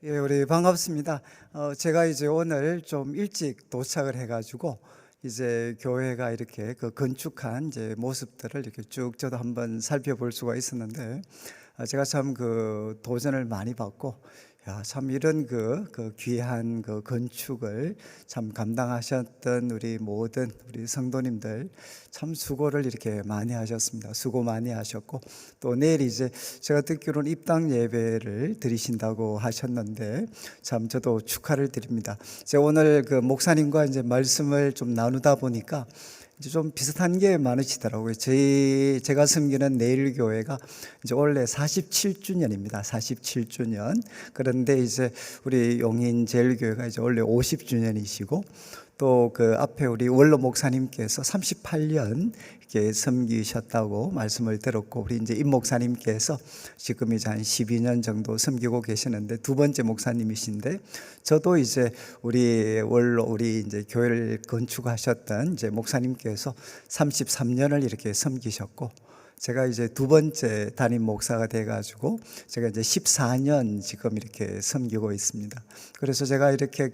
예, 우리 반갑습니다. 제가 이제 오늘 좀 일찍 도착을 해가지고 이제 교회가 이렇게 그 건축한 이제 모습들을 이렇게 쭉 저도 한번 살펴볼 수가 있었는데, 제가 참 그 도전을 많이 받고, 야, 참 이런 그 귀한 그 건축을 참 감당하셨던 우리 모든 우리 성도님들 참 수고를 이렇게 많이 하셨습니다. 수고 많이 하셨고, 또 내일 이제 제가 듣기로는 입당 예배를 드리신다고 하셨는데 참 저도 축하를 드립니다. 제가 오늘 그 목사님과 이제 말씀을 좀 나누다 보니까 이제 좀 비슷한 게 많으시더라고요. 제가 섬기는 내일교회가 이제 원래 47주년입니다. 47주년. 그런데 이제 우리 용인제일교회가 이제 원래 50주년이시고, 또 그 앞에 우리 원로 목사님께서 38년 이렇게 섬기셨다고 말씀을 들었고, 우리 이제 임 목사님께서 지금 이제 한 12년 정도 섬기고 계시는데 두 번째 목사님이신데, 저도 이제 우리 이제 교회를 건축하셨던 이제 목사님께서 33년을 이렇게 섬기셨고, 제가 이제 두 번째 담임 목사가 돼가지고 제가 이제 14년 지금 이렇게 섬기고 있습니다. 그래서 제가 이렇게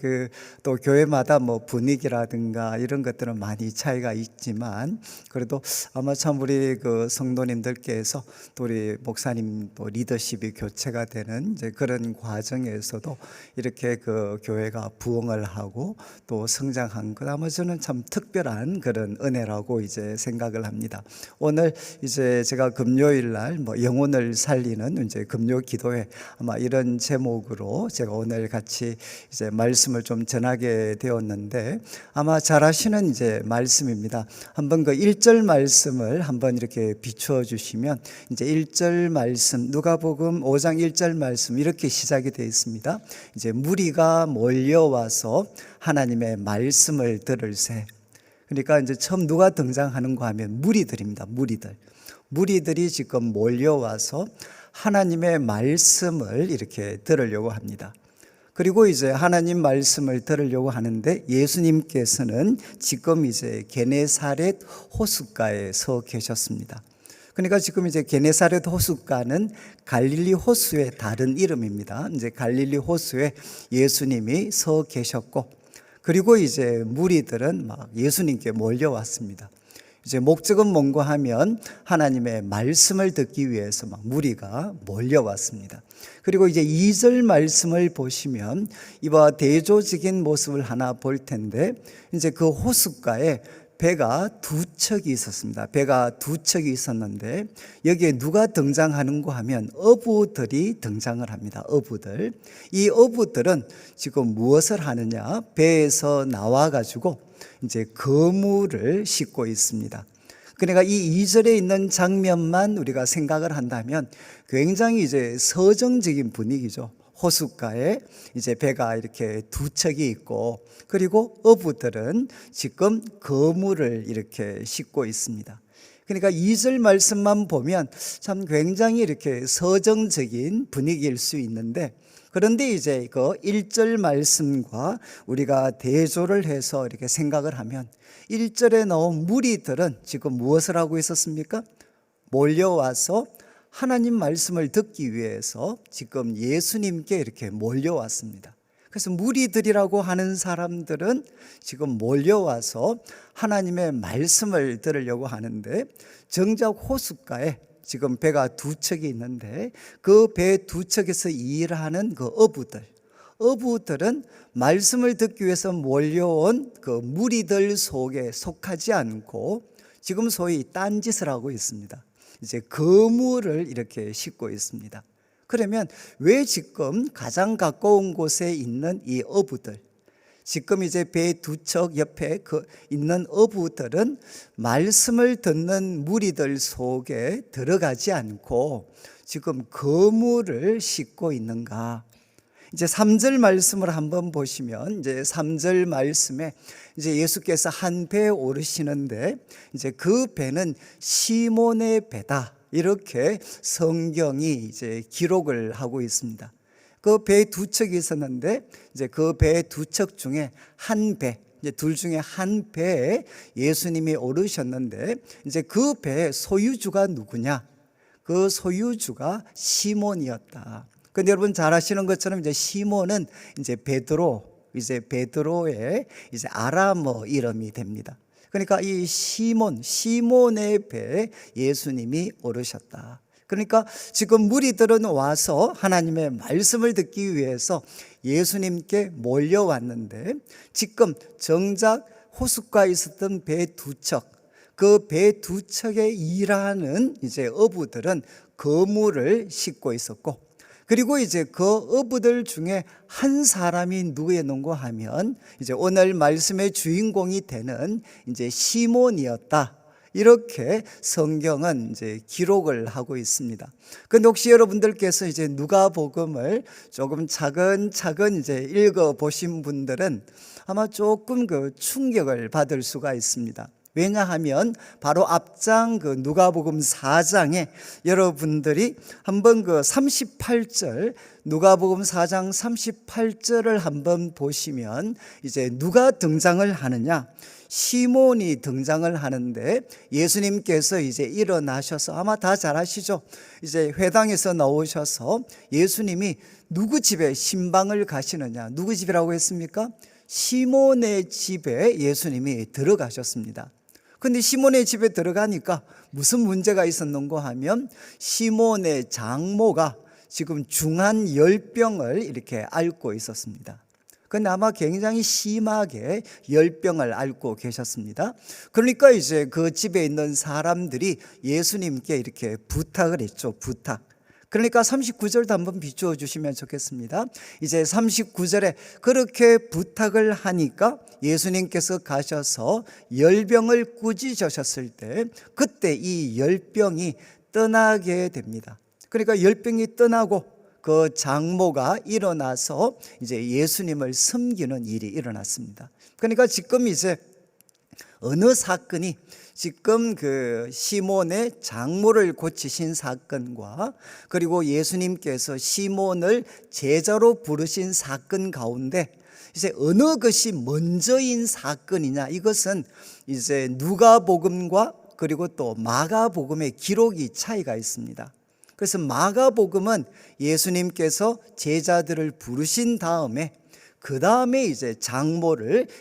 또 교회마다 뭐 분위기라든가 이런 것들은 많이 차이가 있지만, 그래도 아마 참 우리 그 성도님들께서 또 우리 목사님 또 리더십이 교체가 되는 이제 그런 과정에서도 이렇게 그 교회가 부흥을 하고 또 성장한 것, 아마 저는 참 특별한 그런 은혜라고 이제 생각을 합니다. 오늘 이제 제가 금요일 날 뭐 영혼을 살리는 이제 금요 기도회, 아마 이런 제목으로 제가 오늘 같이 이제 말씀을 좀 전하게 되었는데, 아마 잘 아시는 이제 말씀입니다. 한번 그 1절 말씀을 한번 이렇게 비추어 주시면, 이제 1절 말씀, 누가복음 5장 1절 말씀 이렇게 시작이 되어 있습니다. 이제 무리가 몰려와서 하나님의 말씀을 들을새. 그러니까 이제 처음 누가 등장하는가 하면 무리들입니다. 무리들이 지금 몰려와서 하나님의 말씀을 이렇게 들으려고 합니다. 그리고 이제 하나님 말씀을 들으려고 하는데, 예수님께서는 지금 이제 게네사렛 호숫가에 서 계셨습니다. 그러니까 지금 이제 게네사렛 호숫가는 갈릴리 호수의 다른 이름입니다. 이제 갈릴리 호수에 예수님이 서 계셨고, 그리고 이제 무리들은 막 예수님께 몰려왔습니다. 이제 목적은 뭔가 하면 하나님의 말씀을 듣기 위해서 막 무리가 몰려왔습니다. 그리고 이제 2절 말씀을 보시면 이와 대조적인 모습을 하나 볼 텐데, 이제 그 호숫가에 배가 두 척이 있었습니다. 배가 두 척이 있었는데, 여기에 누가 등장하는가 하면 어부들이 등장을 합니다. 어부들. 이 어부들은 지금 무엇을 하느냐? 배에서 나와가지고 이제 그물을 싣고 있습니다. 그러니까 이 2절에 있는 장면만 우리가 생각을 한다면 굉장히 이제 서정적인 분위기죠. 호숫가에 이제 배가 이렇게 두 척이 있고, 그리고 어부들은 지금 그물을 이렇게 싣고 있습니다. 그러니까 2절 말씀만 보면 참 굉장히 이렇게 서정적인 분위기일 수 있는데, 그런데 이제 그 1절 말씀과 우리가 대조를 해서 이렇게 생각을 하면, 1절에 나온 무리들은 지금 무엇을 하고 있었습니까? 몰려와서 하나님 말씀을 듣기 위해서 지금 예수님께 이렇게 몰려왔습니다. 그래서 무리들이라고 하는 사람들은 지금 몰려와서 하나님의 말씀을 들으려고 하는데, 정작 호숫가에 지금 배가 두 척이 있는데, 그 배 두 척에서 일하는 그 어부들은 말씀을 듣기 위해서 몰려온 그 무리들 속에 속하지 않고 지금 소위 딴짓을 하고 있습니다. 이제 그물을 이렇게 싣고 있습니다. 그러면 왜 지금 가장 가까운 곳에 있는 이 어부들, 지금 이제 배 두 척 옆에 있는 어부들은 말씀을 듣는 무리들 속에 들어가지 않고 지금 그물을 싣고 있는가? 이제 3절 말씀을 한번 보시면, 이제 3절 말씀에 이제 예수께서 한 배에 오르시는데, 이제 그 배는 시몬의 배다, 이렇게 성경이 이제 기록을 하고 있습니다. 그 배 두 척이 있었는데, 이제 그 배 두 척 중에 한 배, 이제 둘 중에 한 배에 예수님이 오르셨는데, 이제 그 배의 소유주가 누구냐? 그 소유주가 시몬이었다. 근데 여러분 잘 아시는 것처럼 이제 시몬은 이제 베드로의 이제 아람어 이름이 됩니다. 그러니까 이 시몬의 배에 예수님이 오르셨다. 그러니까 지금 무리들은 와서 하나님의 말씀을 듣기 위해서 예수님께 몰려왔는데, 지금 정작 호숫가에 있었던 배 두 척, 그 배 두 척에 일하는 이제 어부들은 그물을 싣고 있었고, 그리고 이제 그 어부들 중에 한 사람이 누구였는가 하면 이제 오늘 말씀의 주인공이 되는 이제 시몬이었다. 이렇게 성경은 이제 기록을 하고 있습니다. 근데 혹시 여러분들께서 이제 누가복음을 조금 차근차근 이제 읽어 보신 분들은 아마 조금 그 충격을 받을 수가 있습니다. 왜냐하면 바로 앞장 그 누가복음 4장에 여러분들이 한번 그 38절, 누가복음 4장 38절을 한번 보시면 이제 누가 등장을 하느냐? 시몬이 등장을 하는데, 예수님께서 이제 일어나셔서 아마 다 잘 아시죠? 이제 회당에서 나오셔서 예수님이 누구 집에 신방을 가시느냐? 누구 집이라고 했습니까? 시몬의 집에 예수님이 들어가셨습니다. 근데 시몬의 집에 들어가니까 무슨 문제가 있었는가 하면 시몬의 장모가 지금 중한 열병을 이렇게 앓고 있었습니다. 근데 아마 굉장히 심하게 열병을 앓고 계셨습니다. 그러니까 이제 그 집에 있는 사람들이 예수님께 이렇게 부탁을 했죠. 부탁. 그러니까 39절도 한번 비추어 주시면 좋겠습니다. 이제 39절에 그렇게 부탁을 하니까 예수님께서 가셔서 열병을 꾸짖으셨을 때, 그때 이 열병이 떠나게 됩니다. 그러니까 열병이 떠나고 그 장모가 일어나서 이제 예수님을 섬기는 일이 일어났습니다. 그러니까 지금 이제 어느 사건이, 지금 그 시몬의 장모를 고치신 사건과 그리고 예수님께서 시몬을 제자로 부르신 사건 가운데 이제 어느 것이 먼저인 사건이냐, 이것은 이제 누가복음과 그리고 또 마가복음의 기록이 차이가 있습니다. 그래서 마가복음은 예수님께서 제자들을 부르신 다음에 그 다음에 이제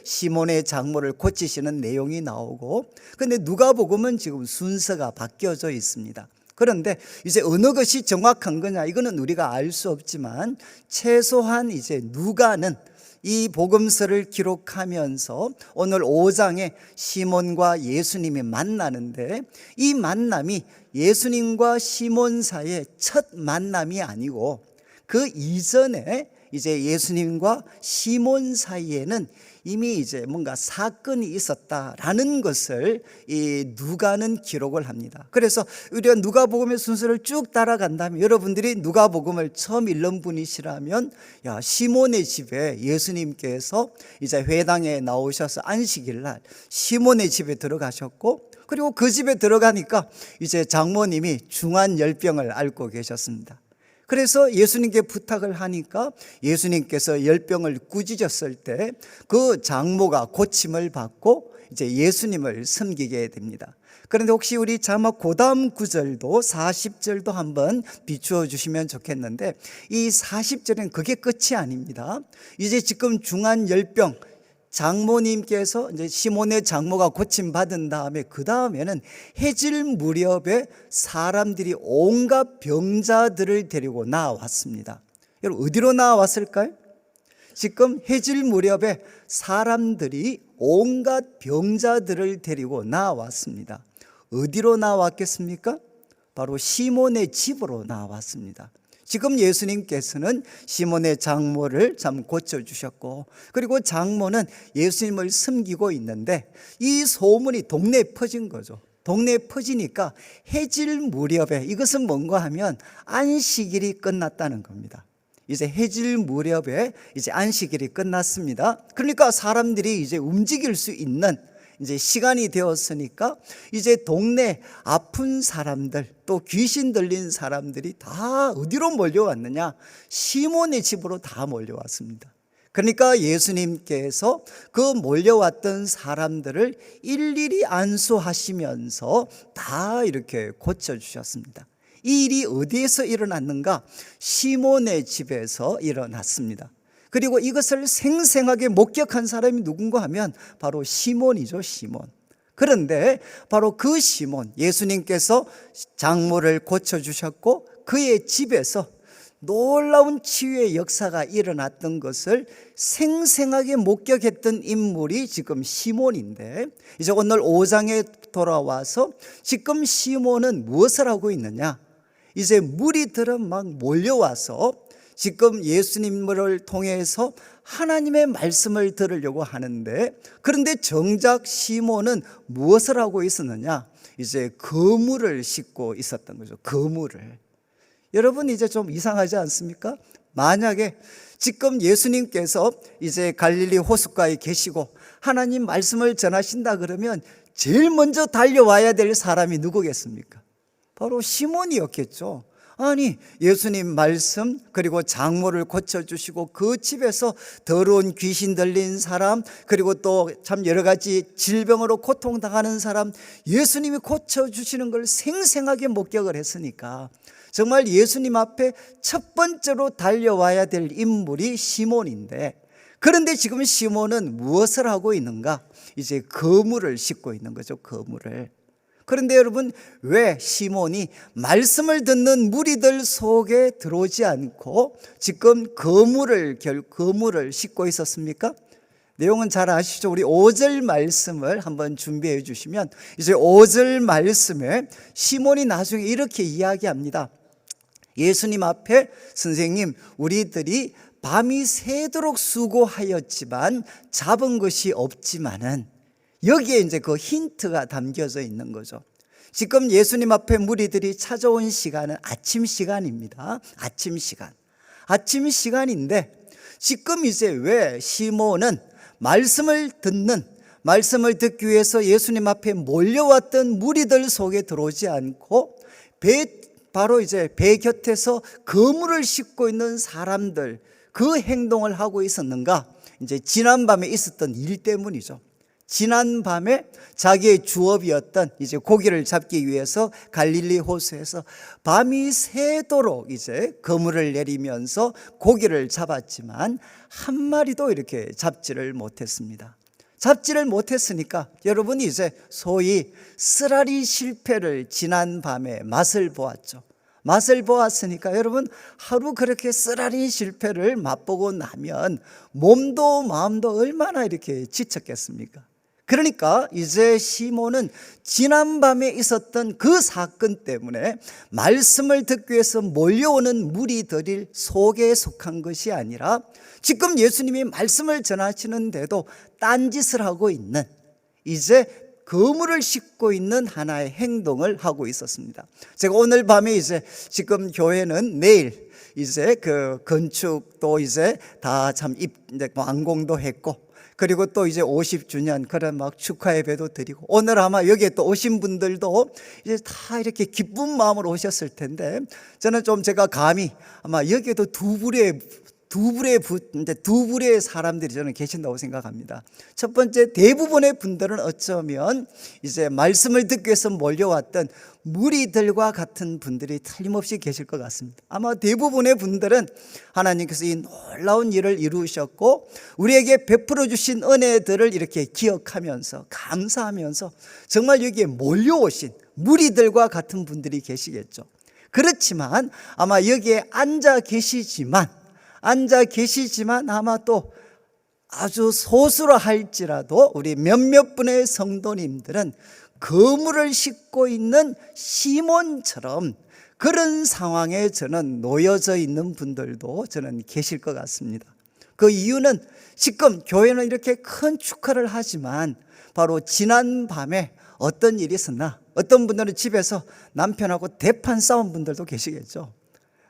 시몬의 장모를 고치시는 내용이 나오고, 근데 누가복음은 지금 순서가 바뀌어져 있습니다. 그런데 이제 어느 것이 정확한 거냐, 이거는 우리가 알 수 없지만 최소한 이제 누가는 이 복음서를 기록하면서 오늘 5장에 시몬과 예수님이 만나는데, 이 만남이 예수님과 시몬 사이의 첫 만남이 아니고 그 이전에 이제 예수님과 시몬 사이에는 이미 이제 뭔가 사건이 있었다라는 것을 이 누가는 기록을 합니다. 그래서 우리가 누가복음의 순서를 쭉 따라간다면, 여러분들이 누가복음을 처음 읽는 분이시라면, 야, 시몬의 집에 예수님께서 이제 회당에 나오셔서 안식일 날 시몬의 집에 들어가셨고, 그리고 그 집에 들어가니까 이제 장모님이 중한 열병을 앓고 계셨습니다. 그래서 예수님께 부탁을 하니까 예수님께서 열병을 꾸짖었을 때 그 장모가 고침을 받고 이제 예수님을 섬기게 됩니다. 그런데 혹시 우리 자막 고다음 구절도 40절도 한번 비추어 주시면 좋겠는데, 이 40절은 그게 끝이 아닙니다. 이제 지금 중한 열병, 장모님께서 이제 시몬의 장모가 고침받은 다음에 그 다음에는 해질 무렵에 사람들이 온갖 병자들을 데리고 나왔습니다. 여러분, 어디로 나왔을까요? 지금 해질 무렵에 사람들이 온갖 병자들을 데리고 나왔습니다. 어디로 나왔겠습니까? 바로 시몬의 집으로 나왔습니다. 지금 예수님께서는 시몬의 장모를 참 고쳐주셨고, 그리고 장모는 예수님을 섬기고 있는데 이 소문이 동네에 퍼진 거죠. 동네에 퍼지니까 해질 무렵에, 이것은 뭔가 하면 안식일이 끝났다는 겁니다. 이제 해질 무렵에 이제 안식일이 끝났습니다. 그러니까 사람들이 이제 움직일 수 있는 이제 시간이 되었으니까 이제 동네 아픈 사람들, 또 귀신 들린 사람들이 다 어디로 몰려왔느냐? 시몬의 집으로 다 몰려왔습니다. 그러니까 예수님께서 그 몰려왔던 사람들을 일일이 안수하시면서 다 이렇게 고쳐주셨습니다. 이 일이 어디에서 일어났는가? 시몬의 집에서 일어났습니다. 그리고 이것을 생생하게 목격한 사람이 누군가 하면 바로 시몬이죠, 시몬. 그런데 바로 그 시몬, 예수님께서 장모를 고쳐주셨고 그의 집에서 놀라운 치유의 역사가 일어났던 것을 생생하게 목격했던 인물이 지금 시몬인데, 이제 오늘 5장에 돌아와서 지금 시몬은 무엇을 하고 있느냐? 이제 무리들은 막 몰려와서 지금 예수님을 통해서 하나님의 말씀을 들으려고 하는데, 그런데 정작 시몬은 무엇을 하고 있었느냐? 이제 거물을 싣고 있었던 거죠. 거물을. 여러분, 이제 좀 이상하지 않습니까? 만약에 지금 예수님께서 이제 갈릴리 호숫가에 계시고 하나님 말씀을 전하신다 그러면 제일 먼저 달려와야 될 사람이 누구겠습니까? 바로 시몬이었겠죠. 아니, 예수님 말씀, 그리고 장모를 고쳐주시고 그 집에서 더러운 귀신 들린 사람, 그리고 또 참 여러 가지 질병으로 고통당하는 사람, 예수님이 고쳐주시는 걸 생생하게 목격을 했으니까 정말 예수님 앞에 첫 번째로 달려와야 될 인물이 시몬인데, 그런데 지금 시몬은 무엇을 하고 있는가? 이제 거물을 싣고 있는 거죠, 거물을. 그런데 여러분, 왜 시몬이 말씀을 듣는 무리들 속에 들어오지 않고 지금 거물을 싣고 있었습니까? 내용은 잘 아시죠? 우리 5절 말씀을 한번 준비해 주시면, 이제 5절 말씀에 시몬이 나중에 이렇게 이야기합니다. 예수님 앞에, 선생님, 우리들이 밤이 새도록 수고하였지만 잡은 것이 없지만은, 여기에 이제 그 힌트가 담겨져 있는 거죠. 지금 예수님 앞에 무리들이 찾아온 시간은 아침 시간입니다. 아침 시간. 아침 시간인데 지금 이제 왜 시몬은 말씀을 듣기 위해서 예수님 앞에 몰려왔던 무리들 속에 들어오지 않고 바로 이제 배 곁에서 거물을 싣고 있는 사람들, 그 행동을 하고 있었는가? 이제 지난밤에 있었던 일 때문이죠. 지난밤에 자기의 주업이었던 이제 고기를 잡기 위해서 갈릴리 호수에서 밤이 새도록 이제 그물을 내리면서 고기를 잡았지만 한 마리도 이렇게 잡지를 못했습니다. 잡지를 못했으니까 여러분이 이제 소위 쓰라리 실패를 지난밤에 맛을 보았죠. 맛을 보았으니까 여러분, 하루 그렇게 쓰라리 실패를 맛보고 나면 몸도 마음도 얼마나 이렇게 지쳤겠습니까? 그러니까 이제 시몬은 지난밤에 있었던 그 사건 때문에 말씀을 듣기 위해서 몰려오는 무리들 속에 속한 것이 아니라 지금 예수님이 말씀을 전하시는데도 딴짓을 하고 있는, 이제 거물을 싣고 있는 하나의 행동을 하고 있었습니다. 제가 오늘 밤에 이제 지금 교회는 내일 이제 그 건축도 이제 다 참 이제 완공도 했고, 그리고 또 이제 50주년 그런 막 축하 예배도 드리고, 오늘 아마 여기에 또 오신 분들도 이제 다 이렇게 기쁜 마음으로 오셨을 텐데, 저는 좀 제가 감히 아마 여기에도 두 부류의 사람들이 저는 계신다고 생각합니다. 첫 번째, 대부분의 분들은 어쩌면 이제 말씀을 듣기 위해서 몰려왔던 무리들과 같은 분들이 틀림없이 계실 것 같습니다. 아마 대부분의 분들은 하나님께서 이 놀라운 일을 이루셨고 우리에게 베풀어 주신 은혜들을 이렇게 기억하면서 감사하면서 정말 여기에 몰려오신 무리들과 같은 분들이 계시겠죠. 그렇지만 아마 여기에 앉아 계시지만 아마 또 아주 소수로 할지라도 우리 몇몇 분의 성도님들은 거물을 싣고 있는 시몬처럼 그런 상황에 저는 놓여져 있는 분들도 저는 계실 것 같습니다. 그 이유는 지금 교회는 이렇게 큰 축하를 하지만 바로 지난 밤에 어떤 일이 있었나? 어떤 분들은 집에서 남편하고 대판 싸운 분들도 계시겠죠.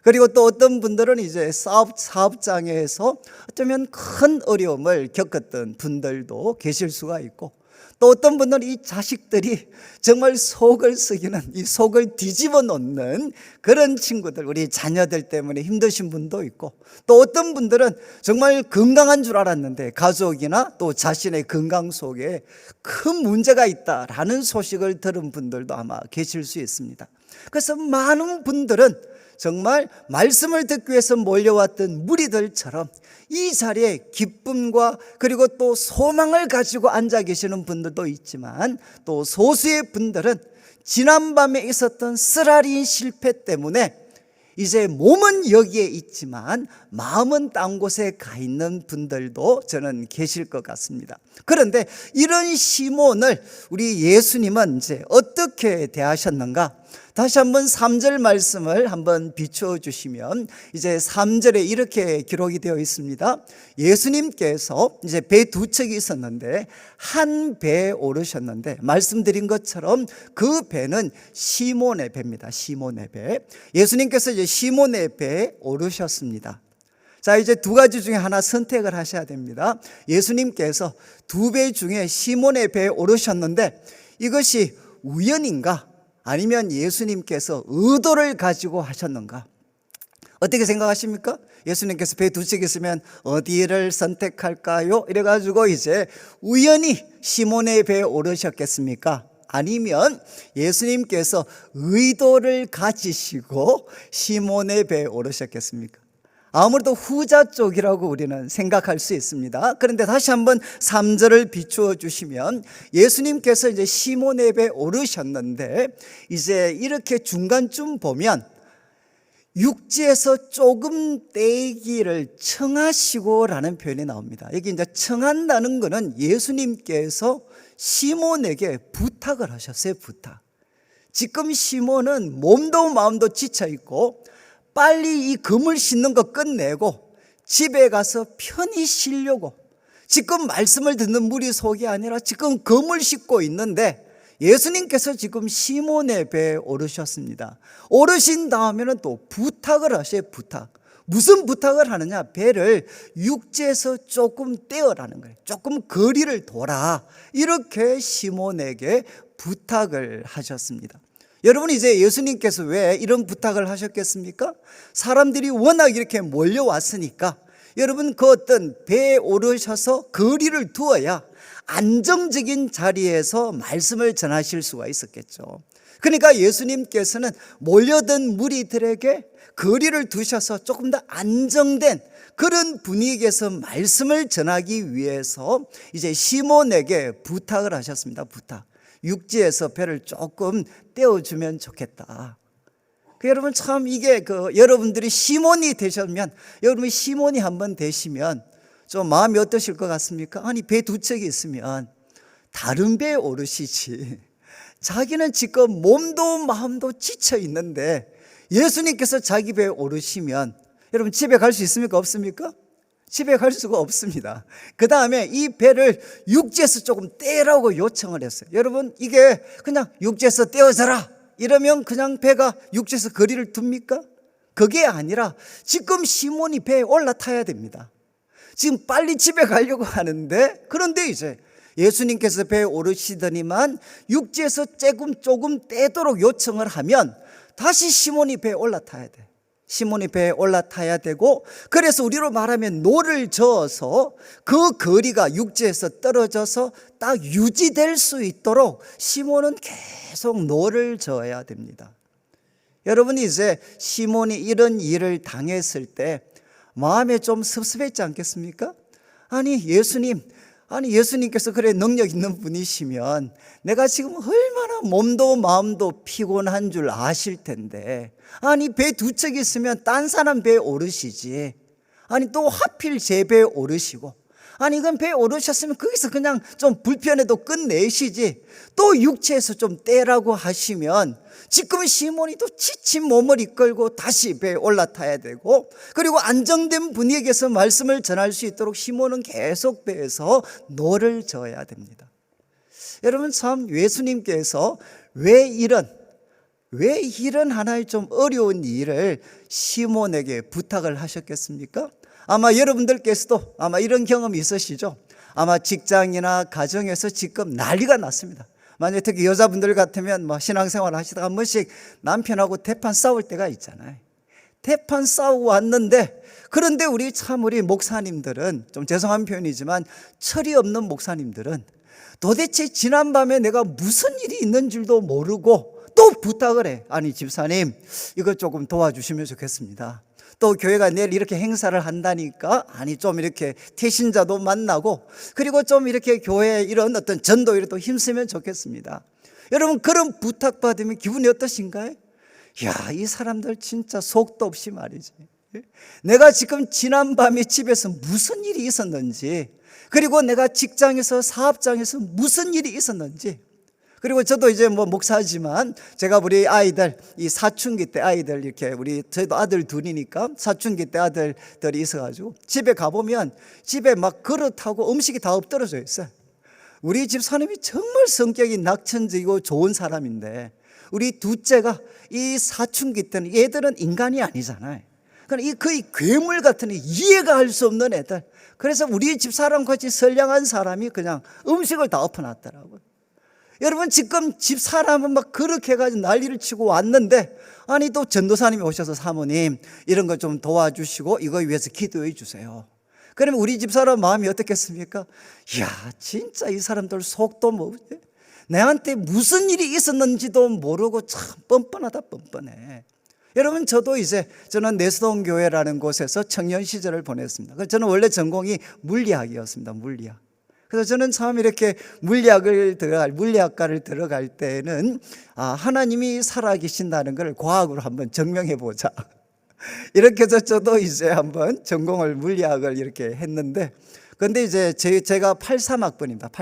그리고 또 어떤 분들은 이제 사업장에서 어쩌면 큰 어려움을 겪었던 분들도 계실 수가 있고, 또 어떤 분들은 이 자식들이 정말 속을 썩이는, 이 속을 뒤집어 놓는 그런 친구들, 우리 자녀들 때문에 힘드신 분도 있고, 또 어떤 분들은 정말 건강한 줄 알았는데 가족이나 또 자신의 건강 속에 큰 문제가 있다라는 소식을 들은 분들도 아마 계실 수 있습니다. 그래서 많은 분들은 정말 말씀을 듣기 위해서 몰려왔던 무리들처럼 이 자리에 기쁨과 그리고 또 소망을 가지고 앉아 계시는 분들도 있지만, 또 소수의 분들은 지난밤에 있었던 쓰라린 실패 때문에 이제 몸은 여기에 있지만 마음은 딴 곳에 가 있는 분들도 저는 계실 것 같습니다. 그런데 이런 시몬을 우리 예수님은 이제 어떻게 대하셨는가? 다시 한번 3절 말씀을 한번 비추어 주시면, 이제 3절에 이렇게 기록이 되어 있습니다. 예수님께서 이제 배 두 척이 있었는데 한 배에 오르셨는데, 말씀드린 것처럼 그 배는 시몬의 배입니다. 시몬의 배. 예수님께서 이제 시몬의 배에 오르셨습니다. 자, 이제 두 가지 중에 하나 선택을 하셔야 됩니다. 예수님께서 두 배 중에 시몬의 배에 오르셨는데 이것이 우연인가? 아니면 예수님께서 의도를 가지고 하셨는가? 어떻게 생각하십니까? 예수님께서 배 두 척 있으면 어디를 선택할까요? 이래가지고 이제 우연히 시몬의 배에 오르셨겠습니까? 아니면 예수님께서 의도를 가지시고 시몬의 배에 오르셨겠습니까? 아무래도 후자 쪽이라고 우리는 생각할 수 있습니다. 그런데 다시 한번 3절을 비추어 주시면, 예수님께서 이제 시몬의 배에 오르셨는데 이제 이렇게 중간쯤 보면 육지에서 조금 떼기를 청하시고라는 표현이 나옵니다. 여기 이제 청한다는 것은 예수님께서 시몬에게 부탁을 하셨어요. 부탁. 지금 시몬은 몸도 마음도 지쳐 있고 빨리 이 그물 싣는 거 끝내고 집에 가서 편히 쉬려고, 지금 말씀을 듣는 무리 속이 아니라 지금 그물 싣고 있는데 예수님께서 지금 시몬의 배에 오르셨습니다. 오르신 다음에는 또 부탁을 하셔요. 부탁. 무슨 부탁을 하느냐? 배를 육지에서 조금 떼어라는 거예요. 조금 거리를 돌아. 이렇게 시몬에게 부탁을 하셨습니다. 여러분, 이제 예수님께서 왜 이런 부탁을 하셨겠습니까? 사람들이 워낙 이렇게 몰려왔으니까 여러분, 그 어떤 배에 오르셔서 거리를 두어야 안정적인 자리에서 말씀을 전하실 수가 있었겠죠. 그러니까 예수님께서는 몰려든 무리들에게 거리를 두셔서 조금 더 안정된 그런 분위기에서 말씀을 전하기 위해서 이제 시몬에게 부탁을 하셨습니다. 부탁. 육지에서 배를 조금 떼어주면 좋겠다. 여러분, 참 이게 여러분들이 시몬이 되셨면, 여러분이 시몬이 한번 되시면 좀 마음이 어떠실 것 같습니까? 아니, 배 두 척이 있으면 다른 배에 오르시지. 자기는 지금 몸도 마음도 지쳐 있는데 예수님께서 자기 배에 오르시면 여러분 집에 갈 수 있습니까? 없습니까? 집에 갈 수가 없습니다. 그 다음에 이 배를 육지에서 조금 떼라고 요청을 했어요. 여러분, 이게 그냥 육지에서 떼어져라 이러면 그냥 배가 육지에서 거리를 둡니까? 그게 아니라 지금 시몬이 배에 올라타야 됩니다. 지금 빨리 집에 가려고 하는데, 그런데 이제 예수님께서 배에 오르시더니만 육지에서 조금 떼도록 요청을 하면 다시 시몬이 배에 올라타야 돼. 시몬이 배에 올라타야 되고, 그래서 우리로 말하면 노를 저어서 그 거리가 육지에서 떨어져서 딱 유지될 수 있도록 시몬은 계속 노를 저어야 됩니다. 여러분이 이제 시몬이 이런 일을 당했을 때 마음에 좀 섭섭했지 않겠습니까? 아니 예수님께서 그래 능력 있는 분이시면 내가 지금 얼마나 몸도 마음도 피곤한 줄 아실 텐데, 아니 배 두 척 있으면 딴 사람 배에 오르시지, 아니 또 하필 제 배에 오르시고, 아니 그럼 배에 오르셨으면 거기서 그냥 좀 불편해도 끝내시지, 또 육체에서 좀 떼라고 하시면 지금 시몬이 또 지친 몸을 이끌고 다시 배에 올라타야 되고, 그리고 안정된 분위기에서 말씀을 전할 수 있도록 시몬은 계속 배에서 노를 저어야 됩니다. 여러분, 참 예수님께서 왜 이런 하나의 좀 어려운 일을 시몬에게 부탁을 하셨겠습니까? 아마 여러분들께서도 아마 이런 경험이 있으시죠? 아마 직장이나 가정에서 지금 난리가 났습니다. 만약에 특히 여자분들 같으면 신앙생활 하시다가 한 번씩 남편하고 대판 싸울 때가 있잖아요. 대판 싸우고 왔는데, 그런데 우리 목사님들은, 좀 죄송한 표현이지만 철이 없는 목사님들은 도대체 지난밤에 내가 무슨 일이 있는 줄도 모르고 또 또 부탁을 해. 아니 집사님, 이거 조금 도와주시면 좋겠습니다. 또 교회가 내일 이렇게 행사를 한다니까, 아니 좀 이렇게 태신자도 만나고, 그리고 좀 이렇게 교회 이런 어떤 전도에도 힘쓰면 좋겠습니다. 여러분, 그런 부탁받으면 기분이 어떠신가요? 야, 이 사람들 진짜 속도 없이 말이지. 내가 지금 지난밤에 집에서 무슨 일이 있었는지, 그리고 내가 직장에서 사업장에서 무슨 일이 있었는지, 그리고 저도 이제 뭐 목사지만 제가 우리 아이들, 이 사춘기 때 아이들, 이렇게 저희도 아들 둘이니까 사춘기 때 아들들이 있어가지고 집에 가보면 집에 막 그릇하고 음식이 다 엎드러져 있어요. 우리 집 사람이 정말 성격이 낙천적이고 좋은 사람인데, 우리 둘째가 이 사춘기 때는 얘들은 인간이 아니잖아요. 그러니까 이 거의 괴물 같은 이해가 할 수 없는 애들. 그래서 우리 집 사람같이 선량한 사람이 그냥 음식을 다 엎어놨더라고요. 여러분, 지금 집 사람은 막 그렇게 해가지고 난리를 치고 왔는데, 아니 또 전도사님이 오셔서 사모님 이런 거 좀 도와주시고 이거 위해서 기도해 주세요. 그러면 우리 집 사람 마음이 어떻겠습니까? 이야, 진짜 이 사람들 속도 뭐, 내한테 무슨 일이 있었는지도 모르고 참 뻔뻔하다, 뻔뻔해. 여러분, 저는 내수동교회라는 곳에서 청년 시절을 보냈습니다. 저는 원래 전공이 물리학이었습니다. 물리학. 그래서 저는 참 이렇게 물리학과를 들어갈 때는 하나님이 살아계신다는 걸 과학으로 한번 증명해 보자. 이렇게 해서 저도 이제 한번 전공을 물리학을 이렇게 했는데, 근데 이제 제가 83학번입니다.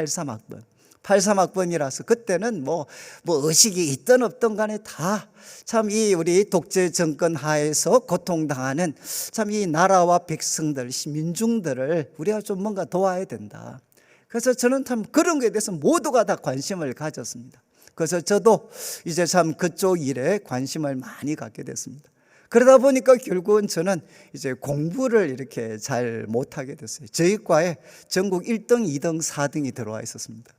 83학번이라서 그때는 뭐 의식이 있든 없든 간에 다 참 이 우리 독재 정권 하에서 고통당하는 참 이 나라와 백성들, 민중들을 우리가 좀 뭔가 도와야 된다. 그래서 저는 참 그런 거에 대해서 모두가 다 관심을 가졌습니다. 그래서 저도 이제 참 그쪽 일에 관심을 많이 갖게 됐습니다. 그러다 보니까 결국은 저는 이제 공부를 이렇게 잘 못하게 됐어요. 저희 과에 전국 1등, 2등, 4등이 들어와 있었습니다.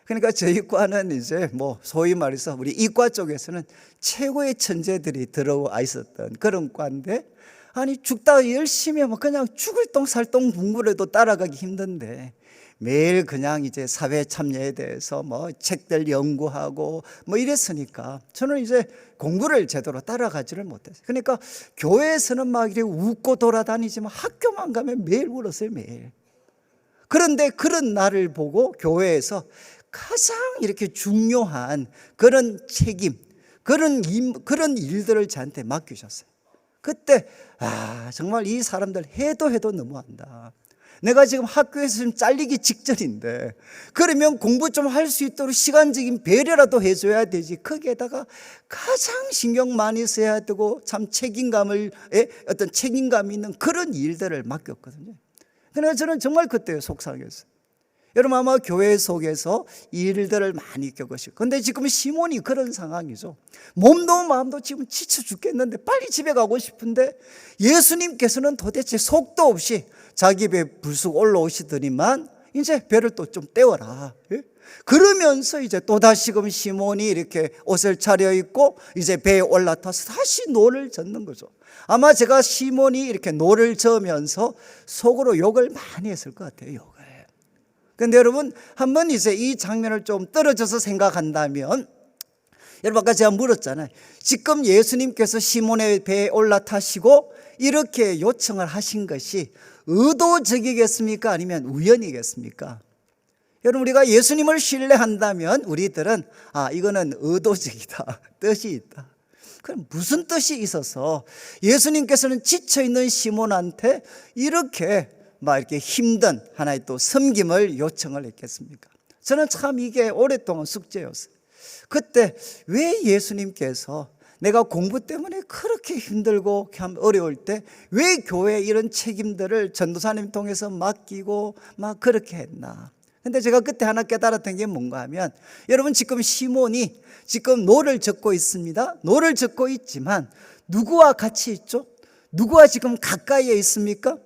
그러니까 저희 과는 이제 뭐 소위 말해서 우리 이과 쪽에서는 최고의 천재들이 들어와 있었던 그런 과인데, 아니 죽다가 열심히 하면 그냥 죽을 똥 살 똥 공부를 해도 따라가기 힘든데, 매일 그냥 이제 사회 참여에 대해서 뭐 책들 연구하고 뭐 이랬으니까 저는 이제 공부를 제대로 따라가지를 못했어요. 그러니까 교회에서는 막 이렇게 웃고 돌아다니지만 학교만 가면 매일 울었어요, 매일. 그런데 그런 나를 보고 교회에서 가장 이렇게 중요한 그런 책임, 그런 일들을 저한테 맡기셨어요. 그때 정말 이 사람들 해도 너무한다. 내가 지금 학교에서 좀 잘리기 직전인데, 그러면 공부 좀 할 수 있도록 시간적인 배려라도 해줘야 되지. 거기에다가 가장 신경 많이 써야 되고 참 어떤 책임감 있는 그런 일들을 맡겼거든요. 그래서 저는 정말 그때 속상했어요. 여러분, 아마 교회 속에서 일들을 많이 겪으시고, 근데 지금 시몬이 그런 상황이죠. 몸도 마음도 지금 지쳐 죽겠는데 빨리 집에 가고 싶은데, 예수님께서는 도대체 속도 없이 자기 배 불쑥 올라오시더니만 이제 배를 또 좀 떼워라. 그러면서 이제 또다시금 시몬이 이렇게 옷을 차려입고 이제 배에 올라타서 다시 노를 젓는 거죠. 아마 제가 시몬이 이렇게 노를 저으면서 속으로 욕을 많이 했을 것 같아요, 욕을. 근데 여러분, 한번 이제 이 장면을 좀 떨어져서 생각한다면, 여러분 아까 제가 물었잖아요. 지금 예수님께서 시몬의 배에 올라타시고 이렇게 요청을 하신 것이 의도적이겠습니까? 아니면 우연이겠습니까? 여러분, 우리가 예수님을 신뢰한다면 우리들은 이거는 의도적이다, 뜻이 있다. 그럼 무슨 뜻이 있어서 예수님께서는 지쳐있는 시몬한테 이렇게 힘든 하나의 또 섬김을 요청을 했겠습니까? 저는 참 이게 오랫동안 숙제였어요. 그때 왜 예수님께서 내가 공부 때문에 그렇게 힘들고 어려울 때 왜 교회에 이런 책임들을 전도사님 통해서 맡기고 막 그렇게 했나? 근데 제가 그때 하나 깨달았던 게 뭔가 하면, 여러분 지금 시몬이 지금 노를 젓고 있습니다. 노를 젓고 있지만 누구와 같이 있죠? 누구와 지금 가까이에 있습니까?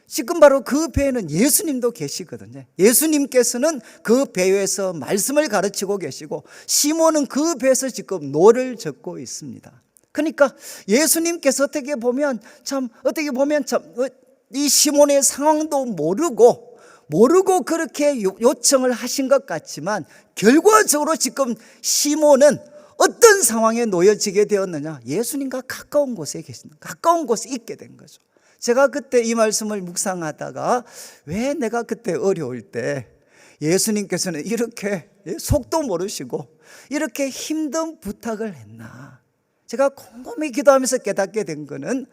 지금 바로 그 배에는 예수님도 계시거든요. 예수님께서는 그 배에서 말씀을 가르치고 계시고, 시몬은 그 배에서 지금 노를 젓고 있습니다. 그러니까 예수님께서 어떻게 보면 이 시몬의 상황도 모르고 그렇게 요청을 하신 것 같지만, 결과적으로 지금 시몬은 어떤 상황에 놓여지게 되었느냐? 예수님과 가까운 곳에 가까운 곳에 있게 된 거죠. 제가 그때 이 말씀을 묵상하다가 왜 내가 그때 어려울 때 예수님께서는 이렇게 속도 모르시고 이렇게 힘든 부탁을 했나? 제가 곰곰이 기도하면서 깨닫게 된 거는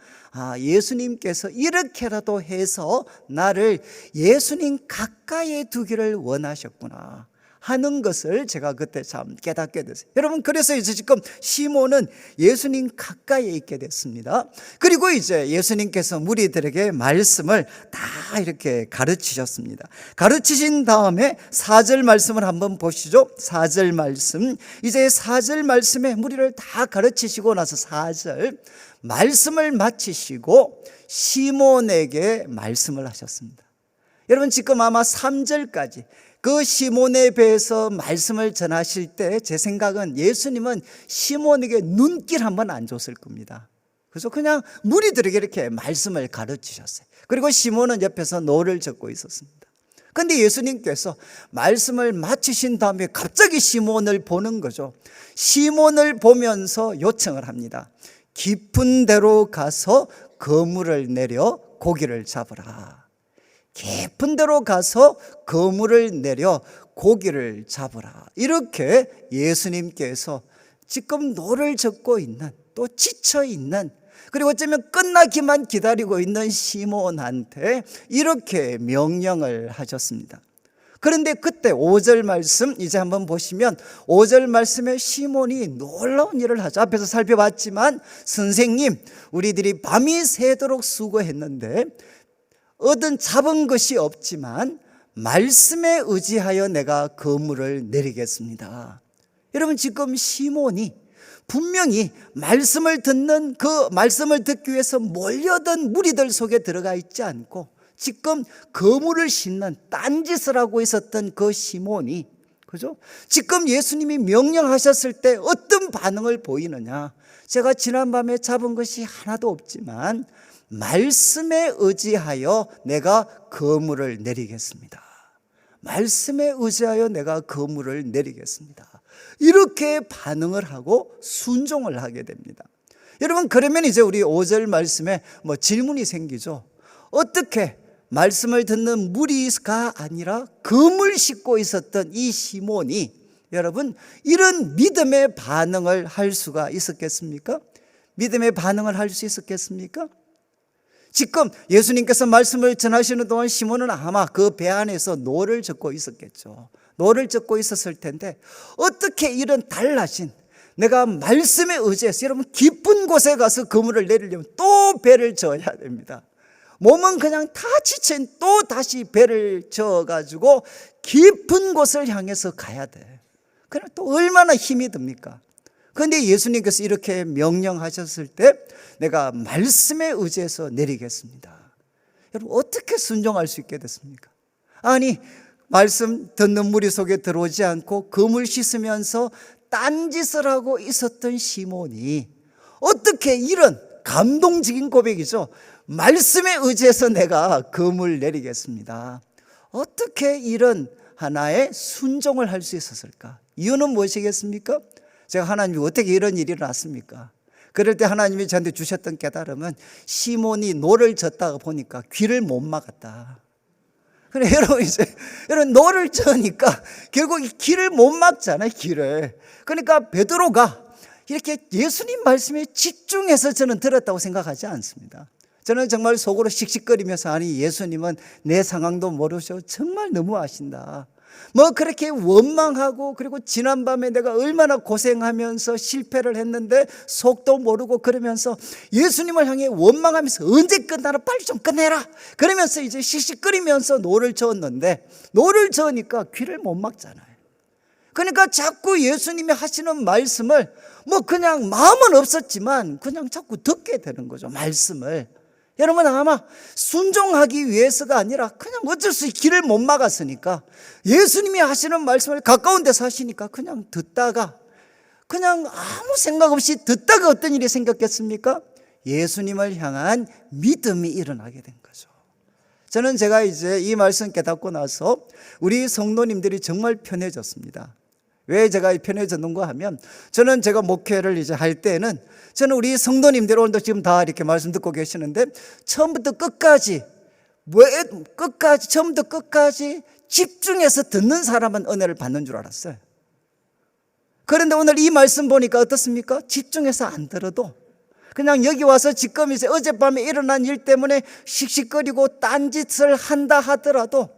예수님께서 이렇게라도 해서 나를 예수님 가까이에 두기를 원하셨구나 하는 것을 제가 그때 참 깨닫게 됐어요. 여러분, 그래서 이제 지금 시몬은 예수님 가까이에 있게 됐습니다. 그리고 이제 예수님께서 무리들에게 말씀을 다 이렇게 가르치셨습니다. 가르치신 다음에 4절 말씀을 한번 보시죠. 4절 말씀. 이제 4절 말씀에 무리를 다 가르치시고 나서 4절 말씀을 마치시고 시몬에게 말씀을 하셨습니다. 여러분, 지금 아마 3절까지 그 시몬의 배에서 말씀을 전하실 때 제 생각은 예수님은 시몬에게 눈길 한번 안 줬을 겁니다. 그래서 그냥 무리들에게 이렇게 말씀을 가르치셨어요. 그리고 시몬은 옆에서 노를 젓고 있었습니다. 그런데 예수님께서 말씀을 마치신 다음에 갑자기 시몬을 보는 거죠. 시몬을 보면서 요청을 합니다. 깊은 데로 가서 그물을 내려 고기를 잡으라. 깊은 데로 가서 그물을 내려 고기를 잡으라. 이렇게 예수님께서 지금 노를 젓고 있는, 또 지쳐 있는, 그리고 어쩌면 끝나기만 기다리고 있는 시몬한테 이렇게 명령을 하셨습니다. 그런데 그때 5절 말씀 이제 한번 보시면 5절 말씀에 시몬이 놀라운 일을 하죠. 앞에서 살펴봤지만 선생님, 우리들이 밤이 새도록 수고했는데 잡은 것이 없지만 말씀에 의지하여 내가 그물을 내리겠습니다. 여러분, 지금 시몬이 분명히 말씀을 듣는, 그 말씀을 듣기 위해서 몰려든 무리들 속에 들어가 있지 않고 지금 그물을 싣는 딴짓을 하고 있었던 그 시몬이, 그죠? 지금 예수님이 명령하셨을 때 어떤 반응을 보이느냐? 제가 지난밤에 잡은 것이 하나도 없지만 말씀에 의지하여 내가 그물을 내리겠습니다. 말씀에 의지하여 내가 그물을 내리겠습니다. 이렇게 반응을 하고 순종을 하게 됩니다. 여러분, 그러면 이제 우리 5절 말씀에 질문이 생기죠. 어떻게 말씀을 듣는 무리가 아니라 그물 싣고 있었던 이 시몬이 여러분 이런 믿음의 반응을 할 수가 있었겠습니까? 믿음의 반응을 할 수 있었겠습니까? 지금 예수님께서 말씀을 전하시는 동안 시몬은 아마 그 배 안에서 노를 젓고 있었겠죠. 노를 젓고 있었을 텐데 어떻게 이런 달라진, 내가 말씀에 의지해서, 여러분 깊은 곳에 가서 그물을 내리려면 또 배를 저어야 됩니다. 몸은 그냥 다 지친 또 다시 배를 저어가지고 깊은 곳을 향해서 가야 돼. 그럼 또 얼마나 힘이 듭니까? 그런데 예수님께서 이렇게 명령하셨을 때 내가 말씀에 의지해서 내리겠습니다. 여러분, 어떻게 순종할 수 있게 됐습니까? 아니, 말씀 듣는 무리 속에 들어오지 않고 그물 씻으면서 딴짓을 하고 있었던 시몬이 어떻게 이런 감동적인 고백이죠. 말씀에 의지해서 내가 그물 내리겠습니다. 어떻게 이런 하나의 순종을 할 수 있었을까? 이유는 무엇이겠습니까? 제가 하나님이 어떻게 이런 일이 일어났습니까? 그럴 때 하나님이 저한테 주셨던 깨달음은 시몬이 노를 젓다가 보니까 귀를 못 막았다. 그래, 여러분 노를 젓으니까 결국 귀를 못 막잖아요, 귀를. 그러니까 베드로가 이렇게 예수님 말씀에 집중해서 저는 들었다고 생각하지 않습니다. 저는 정말 속으로 씩씩거리면서, 아니 예수님은 내 상황도 모르셔 정말 너무 아신다. 그렇게 원망하고, 그리고 지난밤에 내가 얼마나 고생하면서 실패를 했는데 속도 모르고 그러면서 예수님을 향해 원망하면서 언제 끝나나 빨리 좀 끝내라 그러면서 이제 씩씩거리면서 노를 저었는데, 노를 저으니까 귀를 못 막잖아요. 그러니까 자꾸 예수님이 하시는 말씀을 그냥 마음은 없었지만 그냥 자꾸 듣게 되는 거죠, 말씀을. 여러분, 아마 순종하기 위해서가 아니라 그냥 어쩔 수 없이 길을 못 막았으니까, 예수님이 하시는 말씀을 가까운 데서 하시니까 그냥 듣다가, 그냥 아무 생각 없이 듣다가 어떤 일이 생겼겠습니까? 예수님을 향한 믿음이 일어나게 된 거죠. 저는 제가 이제 이 말씀 깨닫고 나서 우리 성도님들이 정말 편해졌습니다. 왜 제가 편해졌는가 하면, 저는 제가 목회를 이제 할 때는 저는 우리 성도님들 오늘도 지금 다 이렇게 말씀 듣고 계시는데 처음부터 끝까지 처음부터 끝까지 집중해서 듣는 사람은 은혜를 받는 줄 알았어요. 그런데 오늘 이 말씀 보니까 어떻습니까? 집중해서 안 들어도 그냥 여기 와서 지금 이제 어젯밤에 일어난 일 때문에 씩씩거리고 딴짓을 한다 하더라도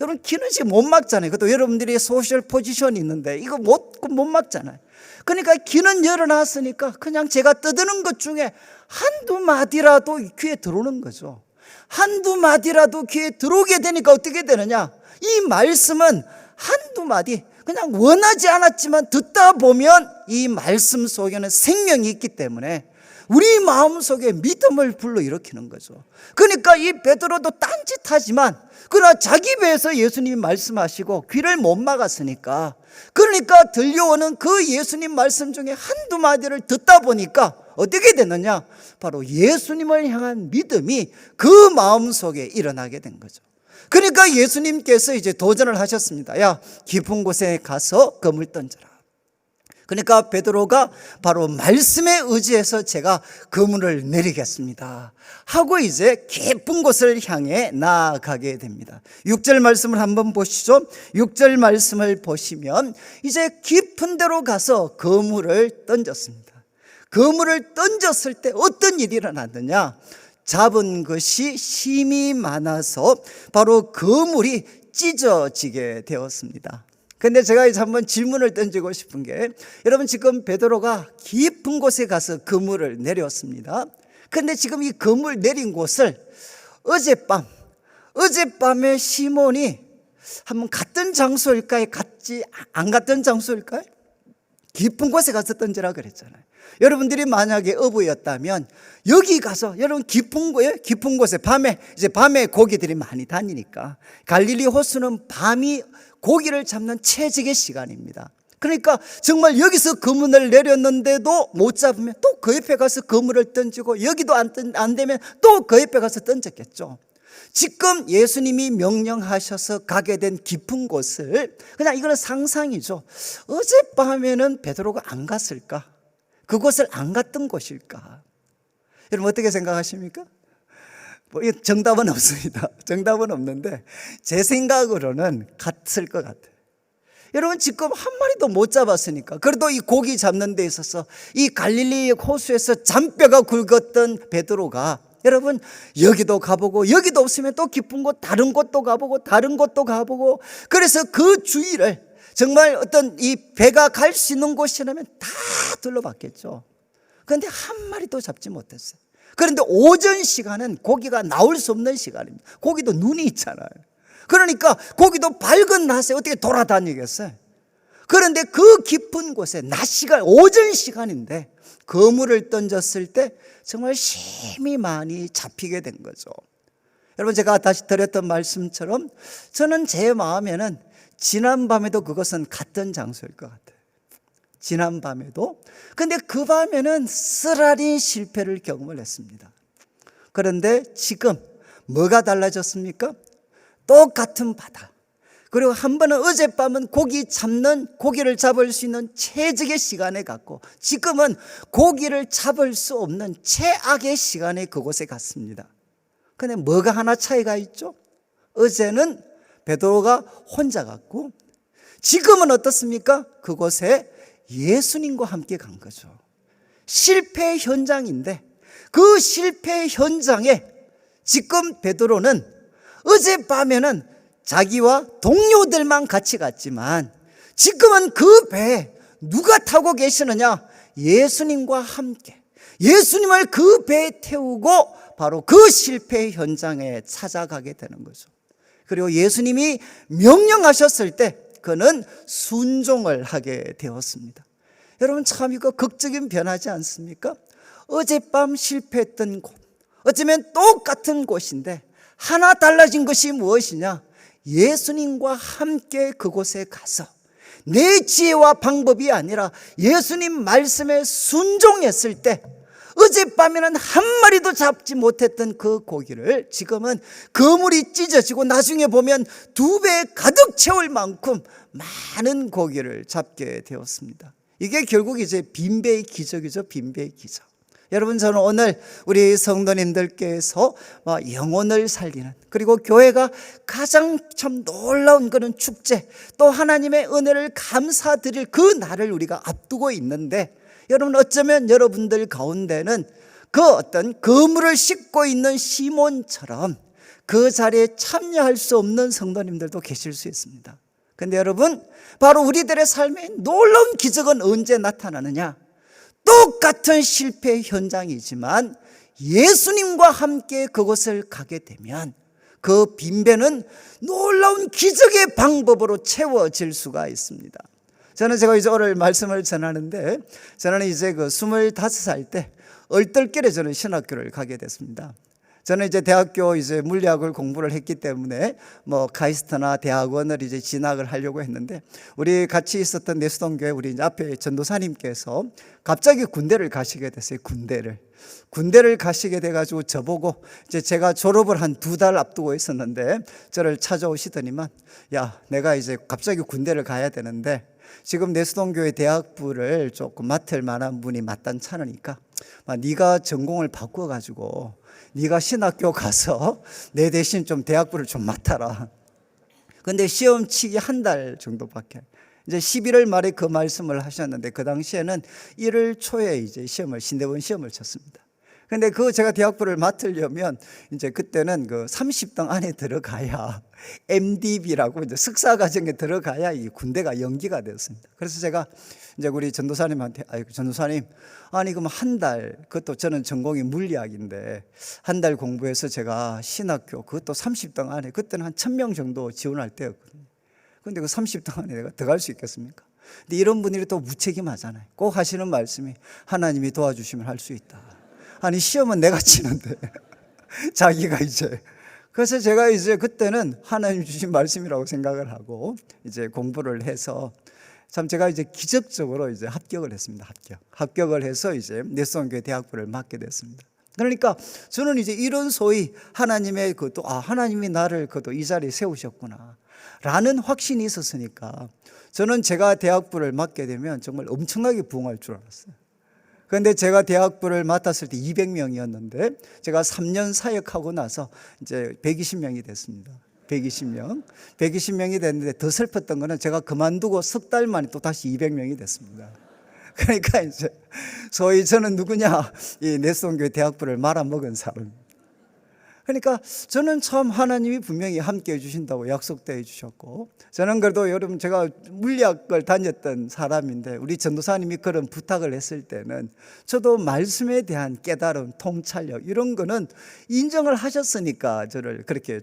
여러분 귀는 지금 못 막잖아요. 그것도 여러분들이 소셜 포지션이 있는데 이거 못 막잖아요. 그러니까 귀는 열어놨으니까 그냥 제가 떠드는 것 중에 한두 마디라도 귀에 들어오는 거죠. 한두 마디라도 귀에 들어오게 되니까 어떻게 되느냐, 이 말씀은 한두 마디 그냥 원하지 않았지만 듣다 보면 이 말씀 속에는 생명이 있기 때문에 우리 마음속에 믿음을 불러일으키는 거죠. 그러니까 이 베드로도 딴짓하지만 그러나 자기 배에서 예수님이 말씀하시고 귀를 못 막았으니까, 그러니까 들려오는 그 예수님 말씀 중에 한두 마디를 듣다 보니까 어떻게 됐느냐, 바로 예수님을 향한 믿음이 그 마음속에 일어나게 된 거죠. 그러니까 예수님께서 이제 도전을 하셨습니다. 야, 깊은 곳에 가서 그물 던져라. 그러니까 베드로가 바로 말씀에 의지해서 제가 그물을 내리겠습니다 하고 이제 깊은 곳을 향해 나아가게 됩니다. 6절 말씀을 한번 보시죠. 6절 말씀을 보시면 이제 깊은 데로 가서 그물을 던졌습니다. 그물을 던졌을 때 어떤 일이 일어났느냐, 잡은 것이 힘이 많아서 바로 그물이 찢어지게 되었습니다. 근데 제가 이제 한번 질문을 던지고 싶은 게, 여러분 지금 베드로가 깊은 곳에 가서 그물을 내렸습니다. 근데 지금 이 그물 내린 곳을 어젯밤에 시몬이 한번 갔던 장소일까요? 안 갔던 장소일까요? 깊은 곳에 가서 던지라 그랬잖아요. 여러분들이 만약에 어부였다면 여기 가서, 여러분 깊은 곳에 밤에 고기들이 많이 다니니까, 갈릴리 호수는 밤이 고기를 잡는 최적의 시간입니다. 그러니까 정말 여기서 그물을 내렸는데도 못 잡으면 또 그 옆에 가서 그물을 던지고, 여기도 안 되면 또 그 옆에 가서 던졌겠죠. 지금 예수님이 명령하셔서 가게 된 깊은 곳을, 그냥 이거는 상상이죠. 어젯밤에는 베드로가 안 갔을까? 그곳을 안 갔던 곳일까? 여러분 어떻게 생각하십니까? 정답은 없습니다. 정답은 없는데 제 생각으로는 갔을 것 같아요. 여러분 지금 한 마리도 못 잡았으니까, 그래도 이 고기 잡는 데 있어서 이 갈릴리 호수에서 잔뼈가 굵었던 베드로가, 여러분 여기도 가보고 여기도 없으면 또 깊은 곳 다른 곳도 가보고 다른 곳도 가보고, 그래서 그 주위를 정말 어떤 이 배가 갈 수 있는 곳이라면 다 둘러봤겠죠. 그런데 한 마리도 잡지 못했어요. 그런데 오전 시간은 고기가 나올 수 없는 시간입니다. 고기도 눈이 있잖아요. 그러니까 고기도 밝은 낮에 어떻게 돌아다니겠어요? 그런데 그 깊은 곳에 낮 시간, 오전 시간인데 그물을 던졌을 때 정말 힘이 많이 잡히게 된 거죠. 여러분 제가 다시 드렸던 말씀처럼 저는 제 마음에는 지난밤에도 그것은 같은 장소일 것 같아요. 지난밤에도. 근데 그 밤에는 쓰라린 실패를 경험을 했습니다. 그런데 지금 뭐가 달라졌습니까? 똑같은 바다. 그리고 한 번은 어젯밤은 고기를 잡을 수 있는 최적의 시간에 갔고, 지금은 고기를 잡을 수 없는 최악의 시간에 그곳에 갔습니다. 근데 뭐가 하나 차이가 있죠? 어제는 베드로가 혼자 갔고, 지금은 어떻습니까? 그곳에 예수님과 함께 간 거죠. 실패 현장인데 그 실패 현장에 지금 베드로는 어젯밤에는 자기와 동료들만 같이 갔지만 지금은 그 배에 누가 타고 계시느냐? 예수님과 함께, 예수님을 그 배에 태우고 바로 그 실패 현장에 찾아가게 되는 거죠. 그리고 예수님이 명령하셨을 때 그는 순종을 하게 되었습니다. 여러분 참 이거 극적인 변화지 않습니까? 어젯밤 실패했던 곳, 어쩌면 똑같은 곳인데 하나 달라진 것이 무엇이냐? 예수님과 함께 그곳에 가서 내 지혜와 방법이 아니라 예수님 말씀에 순종했을 때 어젯밤에는 한 마리도 잡지 못했던 그 고기를 지금은 그물이 찢어지고 나중에 보면 2배 가득 채울 만큼 많은 고기를 잡게 되었습니다. 이게 결국 이제 빈배의 기적이죠. 빈배의 기적. 여러분, 저는 오늘 우리 성도님들께서 영혼을 살리는, 그리고 교회가 가장 참 놀라운 그런 축제, 또 하나님의 은혜를 감사드릴 그 날을 우리가 앞두고 있는데, 여러분, 어쩌면 여러분들 가운데는 그 어떤 그물을 싣고 있는 시몬처럼 그 자리에 참여할 수 없는 성도님들도 계실 수 있습니다. 근데 여러분, 바로 우리들의 삶에 놀라운 기적은 언제 나타나느냐? 똑같은 실패 현장이지만 예수님과 함께 그곳을 가게 되면 그 빈배는 놀라운 기적의 방법으로 채워질 수가 있습니다. 제가 이제 오늘 말씀을 전하는데, 저는 이제 25살 때 얼떨결에 저는 신학교를 가게 됐습니다. 저는 이제 대학교 이제 물리학을 공부를 했기 때문에 카이스트나 대학원을 이제 진학을 하려고 했는데, 우리 같이 있었던 내수동교회 우리 이제 앞에 전도사님께서 갑자기 군대를 가시게 됐어요. 군대를 가시게 돼가지고 저보고 이제 제가 졸업을 한 2달 앞두고 있었는데 저를 찾아오시더니만, 야, 내가 이제 갑자기 군대를 가야 되는데 지금 내수동교회 대학부를 조금 맡을 만한 분이 마땅찮으니까 네가 전공을 바꿔가지고 네가 신학교 가서 내 대신 좀 대학부를 좀 맡아라. 근데 시험 치기 1달 정도밖에. 이제 11월 말에 그 말씀을 하셨는데, 그 당시에는 1월 초에 이제 신대원 시험을 쳤습니다. 근데 제가 대학부를 맡으려면 이제 그때는 30등 안에 들어가야 MDB라고 이제 석사 과정에 들어가야 이 군대가 연기가 됐습니다. 그래서 제가 이제 우리 전도사님한테, 전도사님, 아니 그럼 1달, 그것도 저는 전공이 물리학인데 1달 공부해서 제가 신학교, 그것도 30등 안에, 그때는 한 1000명 정도 지원할 때였거든요. 근데 30등 안에 내가 들어갈 수 있겠습니까? 근데 이런 분들이 또 무책임하잖아요. 꼭 하시는 말씀이 하나님이 도와주시면 할 수 있다. 아니 시험은 내가 치는데 자기가 이제. 그래서 제가 이제 그때는 하나님 주신 말씀이라고 생각을 하고 이제 공부를 해서 참 제가 이제 기적적으로 이제 합격을 했습니다. 합격을 해서 이제 내수동교회 대학부를 맡게 됐습니다. 그러니까 저는 이제 이런 소위 하나님의 하나님이 나를 이 자리에 세우셨구나 라는 확신이 있었으니까, 저는 제가 대학부를 맡게 되면 정말 엄청나게 부흥할 줄 알았어요. 그런데 제가 대학부를 맡았을 때 200명이었는데 제가 3년 사역하고 나서 이제 120명이 됐습니다. 120명이 됐는데 더 슬펐던 거는 제가 그만두고 석 달 만에 또 다시 200명이 됐습니다. 그러니까 이제 소위 저는 누구냐, 이 내수동교회 대학부를 말아먹은 사람. 그러니까 저는 참 하나님이 분명히 함께 해주신다고 약속도 해주셨고, 저는 그래도 여러분 제가 물리학을 다녔던 사람인데 우리 전도사님이 그런 부탁을 했을 때는 저도 말씀에 대한 깨달음, 통찰력 이런 거는 인정을 하셨으니까 저를 그렇게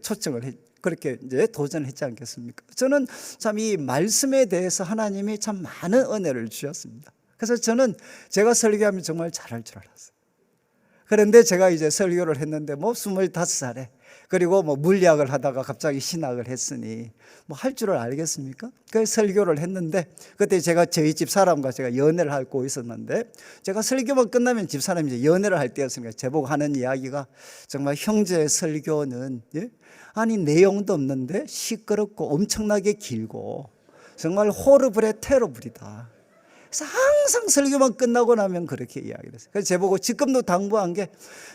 그렇게 이제 도전했지 않겠습니까? 저는 참 이 말씀에 대해서 하나님이 참 많은 은혜를 주셨습니다. 그래서 저는 제가 설교하면 정말 잘할 줄 알았어요. 그런데 제가 이제 설교를 했는데 25살에, 그리고 물리학을 하다가 갑자기 신학을 했으니 할 줄을 알겠습니까? 그래서 설교를 했는데, 그때 제가 저희 집 사람과 제가 연애를 하고 있었는데, 제가 설교만 끝나면 집 사람이 이제 연애를 할 때였으니까 제보고 하는 이야기가, 정말 형제의 설교는 아니 내용도 없는데 시끄럽고 엄청나게 길고 정말 호르블의 테러블이다. 그래서 항상 설교만 끝나고 나면 그렇게 이야기를 했어요. 그래서 제보고 지금도 당부한 게,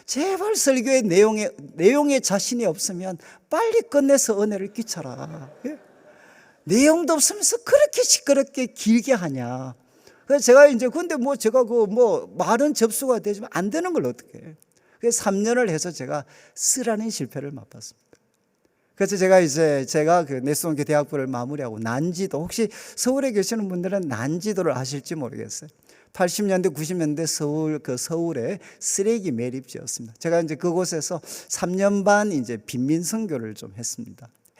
제발 설교의 내용에 자신이 없으면 빨리 끝내서 은혜를 끼쳐라. 내용도 없으면서 그렇게 시끄럽게 길게 하냐. 그래서 제가 이제 근데 제가 말은 접수가 되지만 안 되는 걸 어떻게 해. 그래서 3년을 해서 제가 쓰라는 실패를 맛봤습니다. 그래서 제가 내수동교회 대학부를 마무리하고 난지도, 혹시 서울에 계시는 분들은 난지도를 아실지 모르겠어요. 80년대, 90년대 서울의 쓰레기 매립지였습니다. 제가 이제 그곳에서 3년 반 이제 빈민 선교를 좀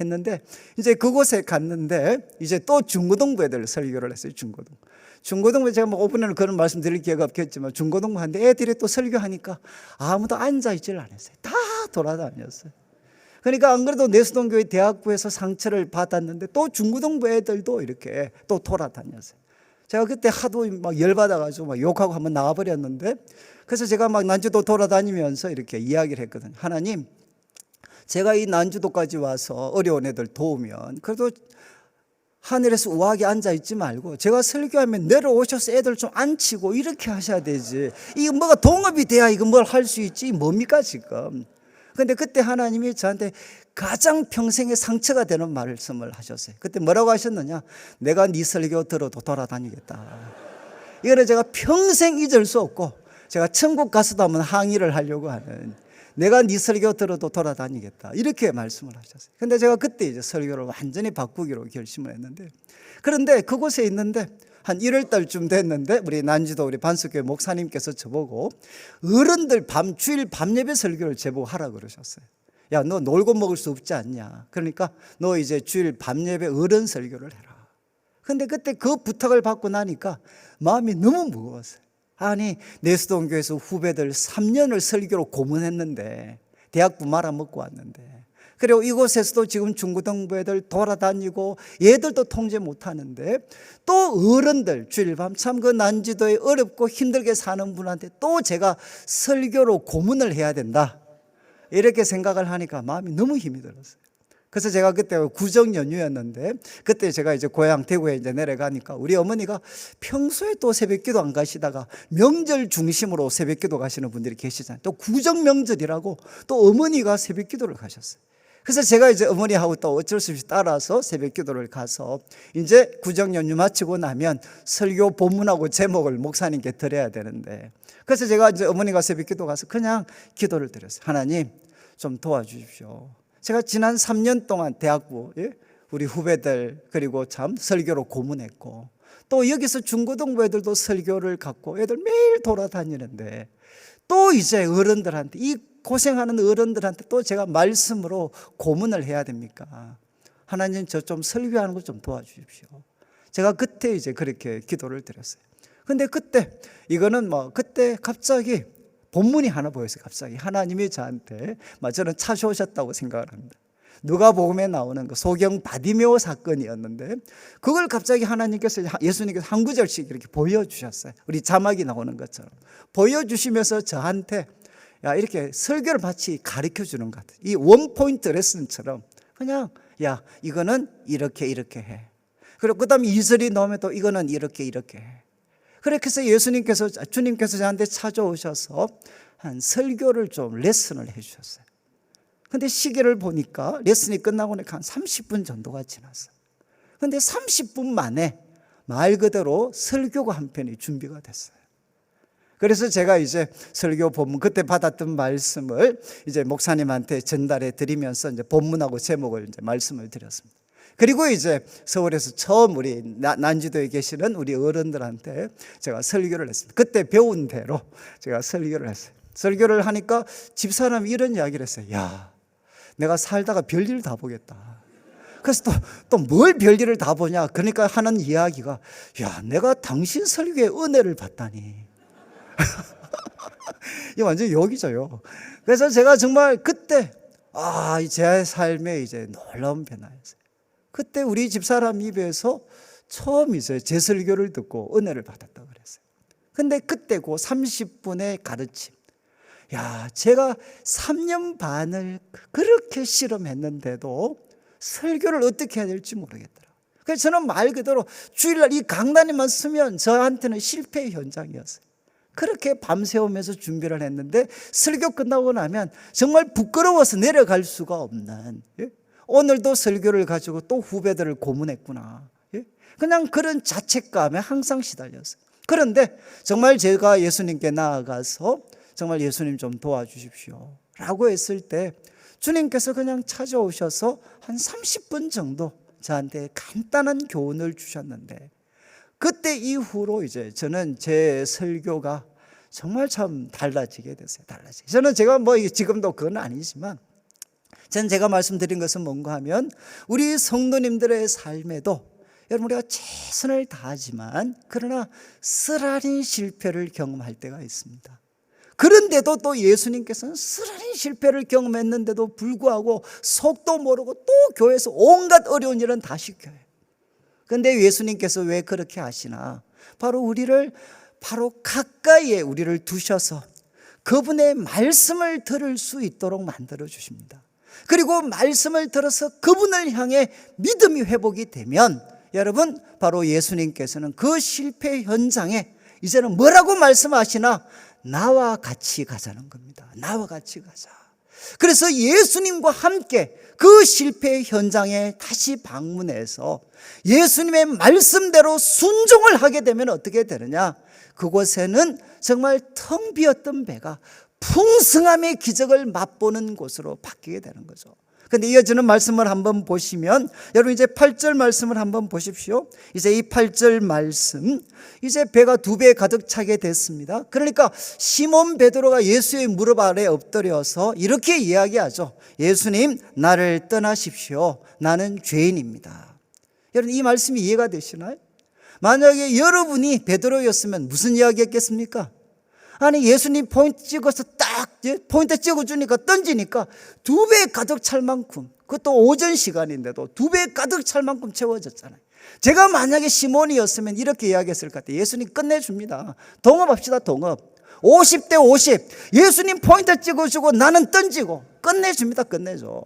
했는데 이제 그곳에 갔는데 이제 또 중고등부 애들 설교를 했어요. 중고등부 제가 5분에는 그런 말씀 드릴 기회가 없겠지만 중고등부 하는데 애들이 또 설교하니까 아무도 앉아있지를 않았어요. 다 돌아다녔어요. 그러니까 안 그래도 내수동교회 대학부에서 상처를 받았는데 또 중고등부 애들도 이렇게 또 돌아다녔어요. 제가 그때 하도 막 열받아가지고 막 욕하고 한번 나와버렸는데, 그래서 제가 막 난주도 돌아다니면서 이렇게 이야기를 했거든요. 하나님, 제가 이 난주도까지 와서 어려운 애들 도우면 그래도 하늘에서 우아하게 앉아있지 말고 제가 설교하면 내려오셔서 애들 좀 앉히고 이렇게 하셔야 되지. 이거 뭐가 동업이 돼야 이거 뭘 할 수 있지. 뭡니까 지금. 근데 그때 하나님이 저한테 가장 평생에 상처가 되는 말씀을 하셨어요. 그때 뭐라고 하셨느냐? 내가 네 설교 들어도 돌아다니겠다. 이거는 제가 평생 잊을 수 없고, 제가 천국 가서도 한번 항의를 하려고 하는, 내가 네 설교 들어도 돌아다니겠다, 이렇게 말씀을 하셨어요. 근데 제가 그때 이제 설교를 완전히 바꾸기로 결심을 했는데, 그런데 그곳에 있는데 한 1월 달쯤 됐는데 우리 난지도 우리 반석교회 목사님께서 저보고 어른들 주일 밤 예배 설교를 제보고 하라 그러셨어요. 야, 너 놀고 먹을 수 없지 않냐. 그러니까 너 이제 주일 밤 예배 어른 설교를 해라. 근데 그때 그 부탁을 받고 나니까 마음이 너무 무거웠어요. 아니, 내수동교에서 후배들 3년을 설교로 고문했는데, 대학부 말아먹고 왔는데, 그리고 이곳에서도 지금 중고등부 애들 돌아다니고 얘들도 통제 못하는데, 또 어른들 주일밤 참 그 난지도에 어렵고 힘들게 사는 분한테 또 제가 설교로 고문을 해야 된다, 이렇게 생각을 하니까 마음이 너무 힘이 들었어요. 그래서 제가 그때 구정 연휴였는데, 그때 제가 이제 고향 대구에 이제 내려가니까 우리 어머니가 평소에 또 새벽기도 안 가시다가 명절 중심으로 새벽기도 가시는 분들이 계시잖아요. 또 구정 명절이라고 또 어머니가 새벽기도를 가셨어요. 그래서 제가 이제 어머니하고 또 어쩔 수 없이 따라서 새벽기도를 가서 이제 구정 연휴 마치고 나면 설교 본문하고 제목을 목사님께 드려야 되는데, 그래서 제가 이제 어머니가 새벽기도 가서 그냥 기도를 드렸어요. 하나님, 좀 도와주십시오. 제가 지난 3년 동안 대학부 우리 후배들 그리고 참 설교로 고문했고, 또 여기서 중고등부 애들도 설교를 갖고 애들 매일 돌아다니는데, 또 이제 어른들한테, 이 고생하는 어른들한테 또 제가 말씀으로 고문을 해야 됩니까? 하나님, 저 좀 설교하는 거 좀 도와주십시오. 제가 그때 이제 그렇게 기도를 드렸어요. 근데 그때 이거는 그때 갑자기 본문이 하나 보였어요. 갑자기 하나님이 저한테, 저는 찾아오셨다고 생각을 합니다. 누가복음에 나오는 그 소경 바디메오 사건이었는데, 그걸 갑자기 하나님께서, 예수님께서 한 구절씩 이렇게 보여주셨어요. 우리 자막이 나오는 것처럼 보여주시면서 저한테 야, 이렇게 설교를 마치 가르쳐 주는 것 같아요. 이 원포인트 레슨처럼 그냥, 야, 이거는 이렇게 해. 그리고 그 다음에 2절이 나오면 또 이거는 이렇게 해. 그렇게 해서 주님께서 저한테 찾아오셔서 한 설교를 좀 레슨을 해 주셨어요. 근데 시계를 보니까 레슨이 끝나고 나니까 한 30분 정도가 지났어요. 근데 30분 만에 말 그대로 설교가 한 편이 준비가 됐어요. 그래서 제가 이제 설교 본문, 그때 받았던 말씀을 이제 목사님한테 전달해 드리면서 이제 본문하고 제목을 이제 말씀을 드렸습니다. 그리고 이제 서울에서 처음 우리 난지도에 계시는 우리 어른들한테 제가 설교를 했습니다. 그때 배운 대로 제가 설교를 했어요. 설교를 하니까 집사람이 이런 이야기를 했어요. 야, 내가 살다가 별일 다 보겠다. 그래서 또 뭘 별일을 다 보냐. 그러니까 하는 이야기가, 야, 내가 당신 설교에 은혜를 받다니. 이게 완전 욕이죠. 그래서 제가 정말 그때, 제 삶에 이제 놀라운 변화였어요. 그때 우리 집사람 입에서 처음 이제 제 설교를 듣고 은혜를 받았다고 그랬어요. 근데 그때 그 30분의 가르침, 야, 제가 3년 반을 그렇게 실험했는데도 설교를 어떻게 해야 될지 모르겠더라고요. 그래서 저는 말 그대로 주일날 이 강단에만 서면 저한테는 실패의 현장이었어요. 그렇게 밤새우면서 준비를 했는데 설교 끝나고 나면 정말 부끄러워서 내려갈 수가 없는, 오늘도 설교를 가지고 또 후배들을 고문했구나, 그냥 그런 자책감에 항상 시달렸어요. 그런데 정말 제가 예수님께 나아가서 정말 예수님 좀 도와주십시오 라고 했을 때 주님께서 그냥 찾아오셔서 한 30분 정도 저한테 간단한 교훈을 주셨는데, 그때 이후로 이제 저는 제 설교가 정말 참 달라지게 됐어요. 저는 제가 지금도 그건 아니지만, 저는 제가 말씀드린 것은 뭔가 하면 우리 성도님들의 삶에도 여러분, 우리가 최선을 다하지만 그러나 쓰라린 실패를 경험할 때가 있습니다. 그런데도 또 예수님께서는 쓰라린 실패를 경험했는데도 불구하고 속도 모르고 또 교회에서 온갖 어려운 일은 다 시켜요. 그런데 예수님께서 왜 그렇게 하시나? 바로 우리를 바로 가까이에 우리를 두셔서 그분의 말씀을 들을 수 있도록 만들어 주십니다. 그리고 말씀을 들어서 그분을 향해 믿음이 회복이 되면 여러분, 바로 예수님께서는 그 실패 현장에 이제는 뭐라고 말씀하시나? 나와 같이 가자는 겁니다. 나와 같이 가자. 그래서 예수님과 함께 그 실패 현장에 다시 방문해서 예수님의 말씀대로 순종을 하게 되면 어떻게 되느냐? 그곳에는 정말 텅 비었던 배가 풍성함의 기적을 맛보는 곳으로 바뀌게 되는 거죠. 근데 이어지는 말씀을 한번 보시면, 여러분 이제 8절 말씀을 한번 보십시오. 이제 이 8절 말씀, 이제 배가 2배 가득 차게 됐습니다. 그러니까 시몬 베드로가 예수의 무릎 아래 엎드려서 이렇게 이야기하죠. 예수님, 나를 떠나십시오. 나는 죄인입니다. 여러분 이 말씀이 이해가 되시나요? 만약에 여러분이 베드로였으면 무슨 이야기 했겠습니까? 아니 예수님 포인트 찍어서 딱 포인트 찍어주니까 던지니까 2배 가득 찰 만큼, 그것도 오전 시간인데도 2배 가득 찰 만큼 채워졌잖아요. 제가 만약에 시몬이었으면 이렇게 이야기했을 것 같아요. 예수님 끝내줍니다. 동업합시다. 동업 50대 50 예수님 포인트 찍어주고 나는 던지고 끝내줍니다. 끝내줘.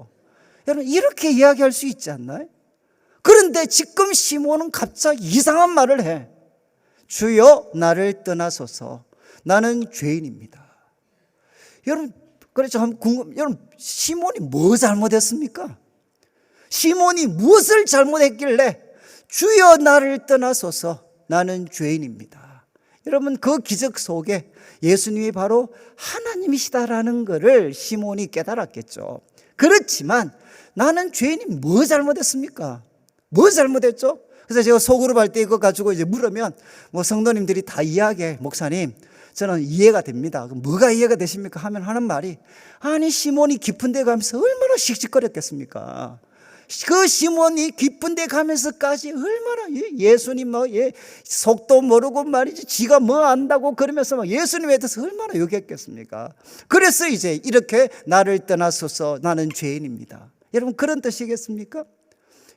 여러분 이렇게 이야기할 수 있지 않나요? 그런데 지금 시몬은 갑자기 이상한 말을 해. 주여 나를 떠나소서 나는 죄인입니다. 여러분 그렇죠. 여러분 시몬이 뭐 잘못했습니까? 시몬이 무엇을 잘못했길래 주여 나를 떠나소서 나는 죄인입니다. 여러분 그 기적 속에 예수님이 바로 하나님이시다라는 것을 시몬이 깨달았겠죠. 그렇지만 나는 죄인이 뭐 잘못했습니까? 뭐 잘못했죠? 그래서 제가 소그룹 할 때 이거 가지고 이제 물으면 뭐 성도님들이 다 이야기해. 목사님 저는 이해가 됩니다. 그럼 뭐가 이해가 되십니까? 하면 하는 말이, 아니 시몬이 깊은 데 가면서 얼마나 씩씩거렸겠습니까? 그 시몬이 깊은 데 가면서까지 얼마나 예수님 속도 모르고 말이지 지가 뭐 안다고 그러면서 막 예수님에 대해서 얼마나 욕했겠습니까? 그래서 이제 이렇게 나를 떠나소서 나는 죄인입니다. 여러분 그런 뜻이겠습니까?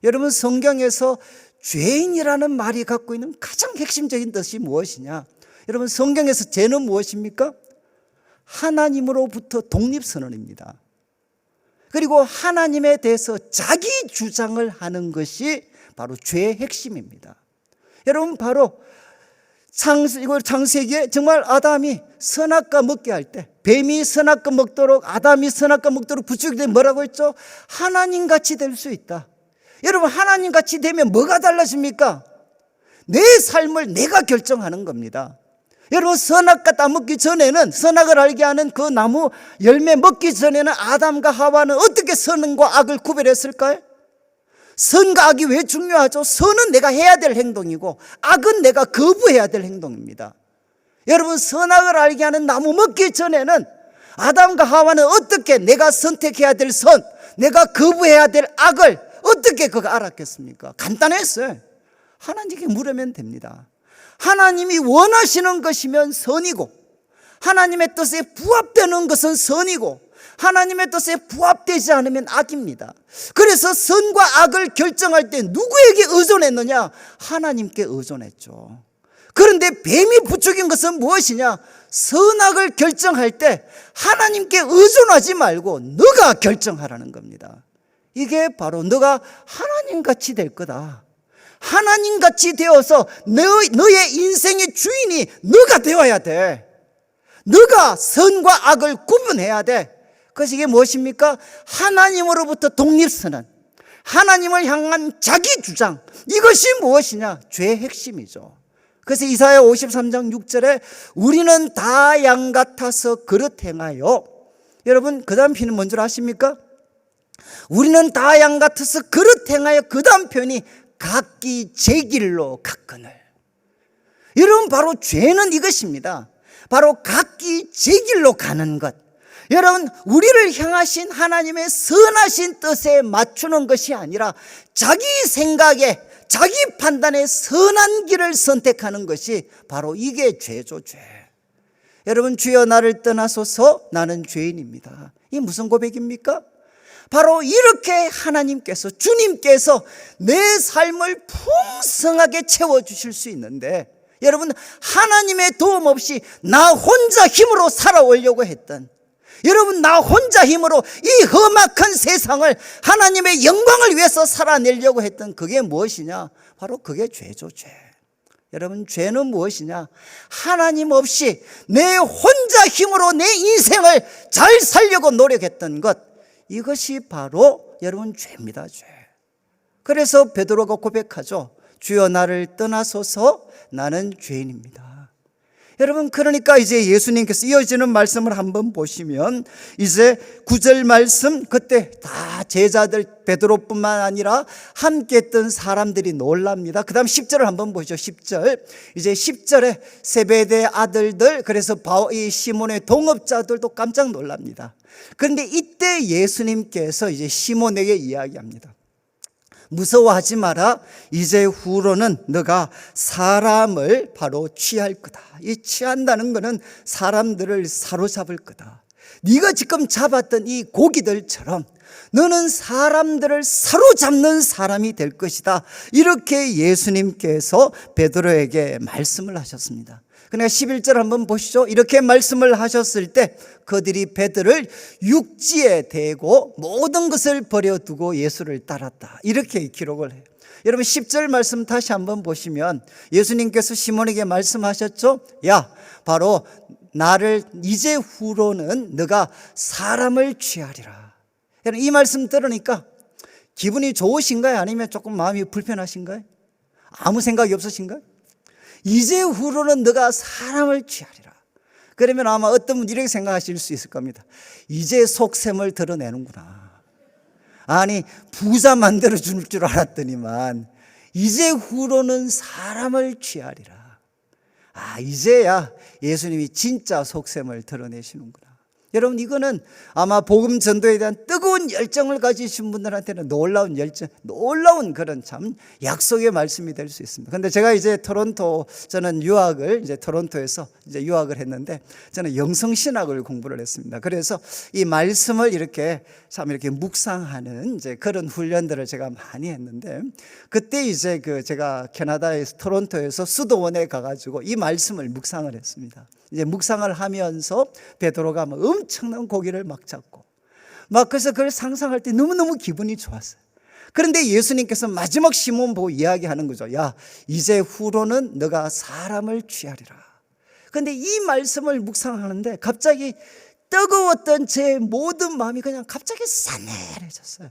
여러분 성경에서 죄인이라는 말이 갖고 있는 가장 핵심적인 뜻이 무엇이냐? 여러분 성경에서 죄는 무엇입니까? 하나님으로부터 독립선언입니다. 그리고 하나님에 대해서 자기 주장을 하는 것이 바로 죄의 핵심입니다. 여러분 바로 창세기에 정말 아담이 선악과 먹게 할 때, 뱀이 선악과 먹도록, 아담이 선악과 먹도록 부추기게 되면 뭐라고 했죠? 하나님같이 될 수 있다. 여러분 하나님같이 되면 뭐가 달라집니까? 내 삶을 내가 결정하는 겁니다. 여러분 선악과 따먹기 전에는, 선악을 알게 하는 그 나무 열매 먹기 전에는 아담과 하와는 어떻게 선과 악을 구별했을까요? 선과 악이 왜 중요하죠? 선은 내가 해야 될 행동이고 악은 내가 거부해야 될 행동입니다. 여러분 선악을 알게 하는 나무 먹기 전에는 아담과 하와는 어떻게 내가 선택해야 될 선, 내가 거부해야 될 악을 어떻게 그거 알았겠습니까? 간단했어요. 하나님께 물으면 됩니다. 하나님이 원하시는 것이면 선이고, 하나님의 뜻에 부합되는 것은 선이고, 하나님의 뜻에 부합되지 않으면 악입니다. 그래서 선과 악을 결정할 때 누구에게 의존했느냐? 하나님께 의존했죠. 그런데 뱀이 부추긴 것은 무엇이냐? 선악을 결정할 때 하나님께 의존하지 말고 너가 결정하라는 겁니다. 이게 바로 너가 하나님같이 될 거다. 하나님같이 되어서 너의 인생의 주인이 너가 되어야 돼. 너가 선과 악을 구분해야 돼. 그래서 이게 무엇입니까? 하나님으로부터 독립선언, 하나님을 향한 자기 주장, 이것이 무엇이냐? 죄의 핵심이죠. 그래서 이사야 53장 6절에 우리는 다 양 같아서 그릇 행하여, 여러분 그 다음 편은 뭔 줄 아십니까? 우리는 다 양 같아서 그릇 행하여, 그 다음 편이 각기 제 길로 갔거늘. 여러분 바로 죄는 이것입니다. 바로 각기 제 길로 가는 것. 여러분 우리를 향하신 하나님의 선하신 뜻에 맞추는 것이 아니라 자기 생각에, 자기 판단에 선한 길을 선택하는 것이 바로 이게 죄죠. 죄. 여러분 주여 나를 떠나소서 나는 죄인입니다. 이게 무슨 고백입니까? 바로 이렇게 하나님께서, 주님께서 내 삶을 풍성하게 채워주실 수 있는데, 여러분, 하나님의 도움 없이 나 혼자 힘으로 살아오려고 했던, 여러분, 나 혼자 힘으로 이 험악한 세상을 하나님의 영광을 위해서 살아내려고 했던 그게 무엇이냐? 바로 그게 죄죠, 죄. 여러분, 죄는 무엇이냐? 하나님 없이 내 혼자 힘으로 내 인생을 잘 살려고 노력했던 것, 이것이 바로 여러분 죄입니다, 죄. 그래서 베드로가 고백하죠. 주여 나를 떠나소서 나는 죄인입니다. 여러분, 그러니까 이제 예수님께서 이어지는 말씀을 한번 보시면 이제 9절 말씀, 그때 다 제자들 베드로뿐만 아니라 함께 했던 사람들이 놀랍니다. 그 다음 10절을 한번 보시죠. 10절. 이제 10절에 세베대 아들들, 그래서 이 시몬의 동업자들도 깜짝 놀랍니다. 그런데 이때 예수님께서 이제 시몬에게 이야기합니다. 무서워하지 마라. 이제 후로는 너가 사람을 바로 취할 거다. 이 취한다는 것은 사람들을 사로잡을 거다. 네가 지금 잡았던 이 고기들처럼 너는 사람들을 사로잡는 사람이 될 것이다. 이렇게 예수님께서 베드로에게 말씀을 하셨습니다. 그러니까 11절 한번 보시죠. 이렇게 말씀을 하셨을 때 그들이 베드로를 육지에 대고 모든 것을 버려두고 예수를 따랐다. 이렇게 기록을 해요. 여러분, 10절 말씀 다시 한번 보시면 예수님께서 시몬에게 말씀하셨죠. 야, 바로 나를 이제 후로는 너가 사람을 취하리라. 여러분, 이 말씀 들으니까 기분이 좋으신가요? 아니면 조금 마음이 불편하신가요? 아무 생각이 없으신가요? 이제 후로는 너가 사람을 취하리라. 그러면 아마 어떤 분 이렇게 생각하실 수 있을 겁니다. 이제 속셈을 드러내는구나. 아니, 부자 만들어 줄 줄 알았더니만 이제 후로는 사람을 취하리라. 아, 이제야 예수님이 진짜 속셈을 드러내시는구나. 여러분, 이거는 아마 복음 전도에 대한 뜨거운 열정을 가지신 분들한테는 놀라운 열정, 놀라운 그런 참 약속의 말씀이 될 수 있습니다. 근데 제가 이제 저는 유학을 이제 토론토에서 이제 유학을 했는데 저는 영성신학을 공부를 했습니다. 그래서 이 말씀을 이렇게 참 이렇게 묵상하는 이제 그런 훈련들을 제가 많이 했는데 그때 이제 제가 캐나다의 토론토에서 수도원에 가가지고 이 말씀을 묵상을 했습니다. 이제 묵상을 하면서 베드로가 막 엄청난 고기를 막 잡고 막 그래서 그걸 상상할 때 너무너무 기분이 좋았어요. 그런데 예수님께서 마지막 시몬 보고 이야기하는 거죠. 야, 이제 후로는 너가 사람을 취하리라. 그런데 이 말씀을 묵상하는데 갑자기 뜨거웠던 제 모든 마음이 그냥 갑자기 싸늘해졌어요.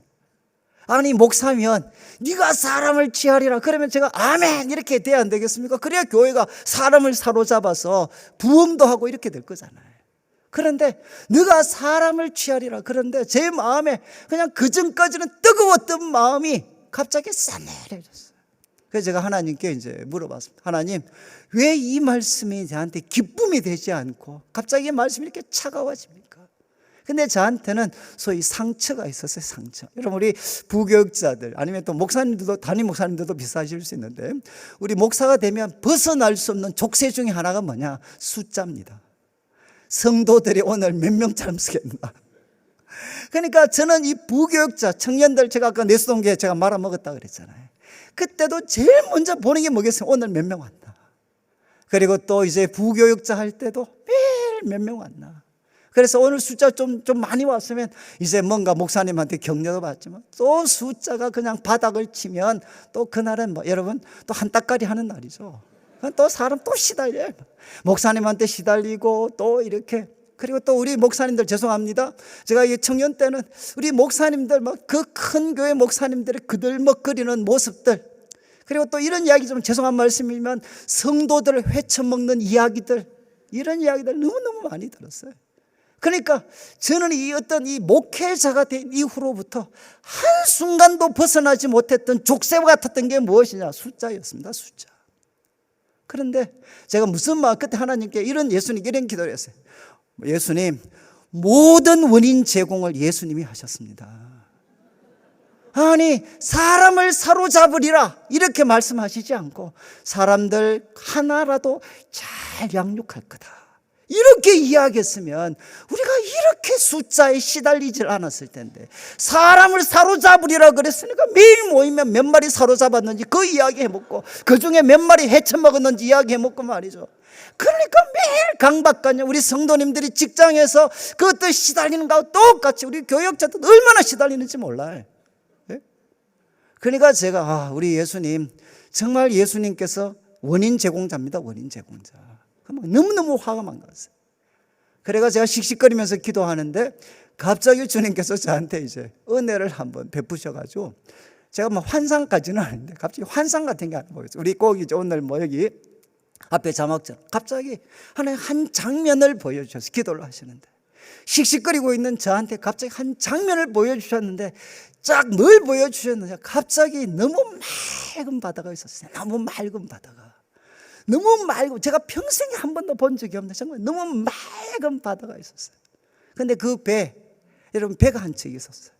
아니, 목사면 네가 사람을 취하리라 그러면 제가 아멘 이렇게 돼야 안 되겠습니까? 그래야 교회가 사람을 사로잡아서 부흥도 하고 이렇게 될 거잖아요. 그런데 네가 사람을 취하리라 그런데 제 마음에 그냥 그전까지는 뜨거웠던 마음이 갑자기 싸늘해졌어요. 그래서 제가 하나님께 이제 물어봤습니다. 하나님, 왜 이 말씀이 저한테 기쁨이 되지 않고 갑자기 말씀이 이렇게 차가워집니까? 근데 저한테는 소위 상처가 있었어요, 상처. 여러분, 우리 부교육자들 아니면 또 목사님들도, 담임 목사님들도 비슷하실 수 있는데 우리 목사가 되면 벗어날 수 없는 족쇄 중에 하나가 뭐냐? 숫자입니다. 성도들이 오늘 몇 명 참석했나? 그러니까 저는 이 부교육자 청년들, 제가 아까 내수동교회 제가 말아먹었다 그랬잖아요. 그때도 제일 먼저 보는 게 뭐겠어요? 오늘 몇 명 왔나? 그리고 또 이제 부교육자 할 때도 매일 몇 명 왔나? 그래서 오늘 숫자 좀 많이 왔으면 이제 뭔가 목사님한테 격려도 받지만 또 숫자가 그냥 바닥을 치면 또 그날은 뭐 여러분 또 한따까리 하는 날이죠. 또 사람 또 시달려요. 목사님한테 시달리고 또 이렇게. 그리고 또 우리 목사님들 죄송합니다. 제가 이 청년 때는 우리 목사님들 막 그 큰 교회 목사님들의 그들먹거리는 모습들, 그리고 또 이런 이야기 좀 죄송한 말씀이면 성도들을 회쳐먹는 이야기들, 이런 이야기들 너무너무 많이 들었어요. 그러니까 저는 이 어떤 이 목회자가 된 이후로부터 한순간도 벗어나지 못했던 족쇄와 같았던 게 무엇이냐? 숫자였습니다, 숫자. 그런데 제가 무슨 마음, 그때 하나님께 예수님께 이런 기도를 했어요. 예수님, 모든 원인 제공을 예수님이 하셨습니다. 아니, 사람을 사로잡으리라 이렇게 말씀하시지 않고 사람들 하나라도 잘 양육할 거다, 이렇게 이야기했으면 우리가 이렇게 숫자에 시달리질 않았을 텐데, 사람을 사로잡으리라 그랬으니까 매일 모이면 몇 마리 사로잡았는지 그 이야기 해먹고, 그 중에 몇 마리 헤쳐먹었는지 이야기 해먹고 말이죠. 그러니까 매일 강박관념, 우리 성도님들이 직장에서 그것도 시달리는 거하고 똑같이 우리 교역자도 얼마나 시달리는지 몰라요. 예? 그러니까 제가 우리 예수님, 정말 예수님께서 원인 제공자입니다. 원인 제공자. 너무너무 화가 난 거였어요. 그래가 제가 씩씩거리면서 기도하는데 갑자기 주님께서 저한테 이제 은혜를 한번 베푸셔가지고, 제가 뭐 환상까지는 아닌데 갑자기 환상 같은 게 하나 보였어요. 우리 꼭 이제 오늘 뭐 여기 앞에 자막처럼 갑자기 하나의 한 장면을 보여주셔서 기도를 하시는데, 씩씩거리고 있는 저한테 갑자기 한 장면을 보여주셨는데, 쫙 뭘 보여주셨느냐, 갑자기 너무 맑은 바다가 있었어요. 너무 맑은 바다가, 너무 맑고 제가 평생에 한 번도 본 적이 없는 정말 너무 맑은 바다가 있었어요. 근데 그 배, 여러분 배가 한 척 있었어요.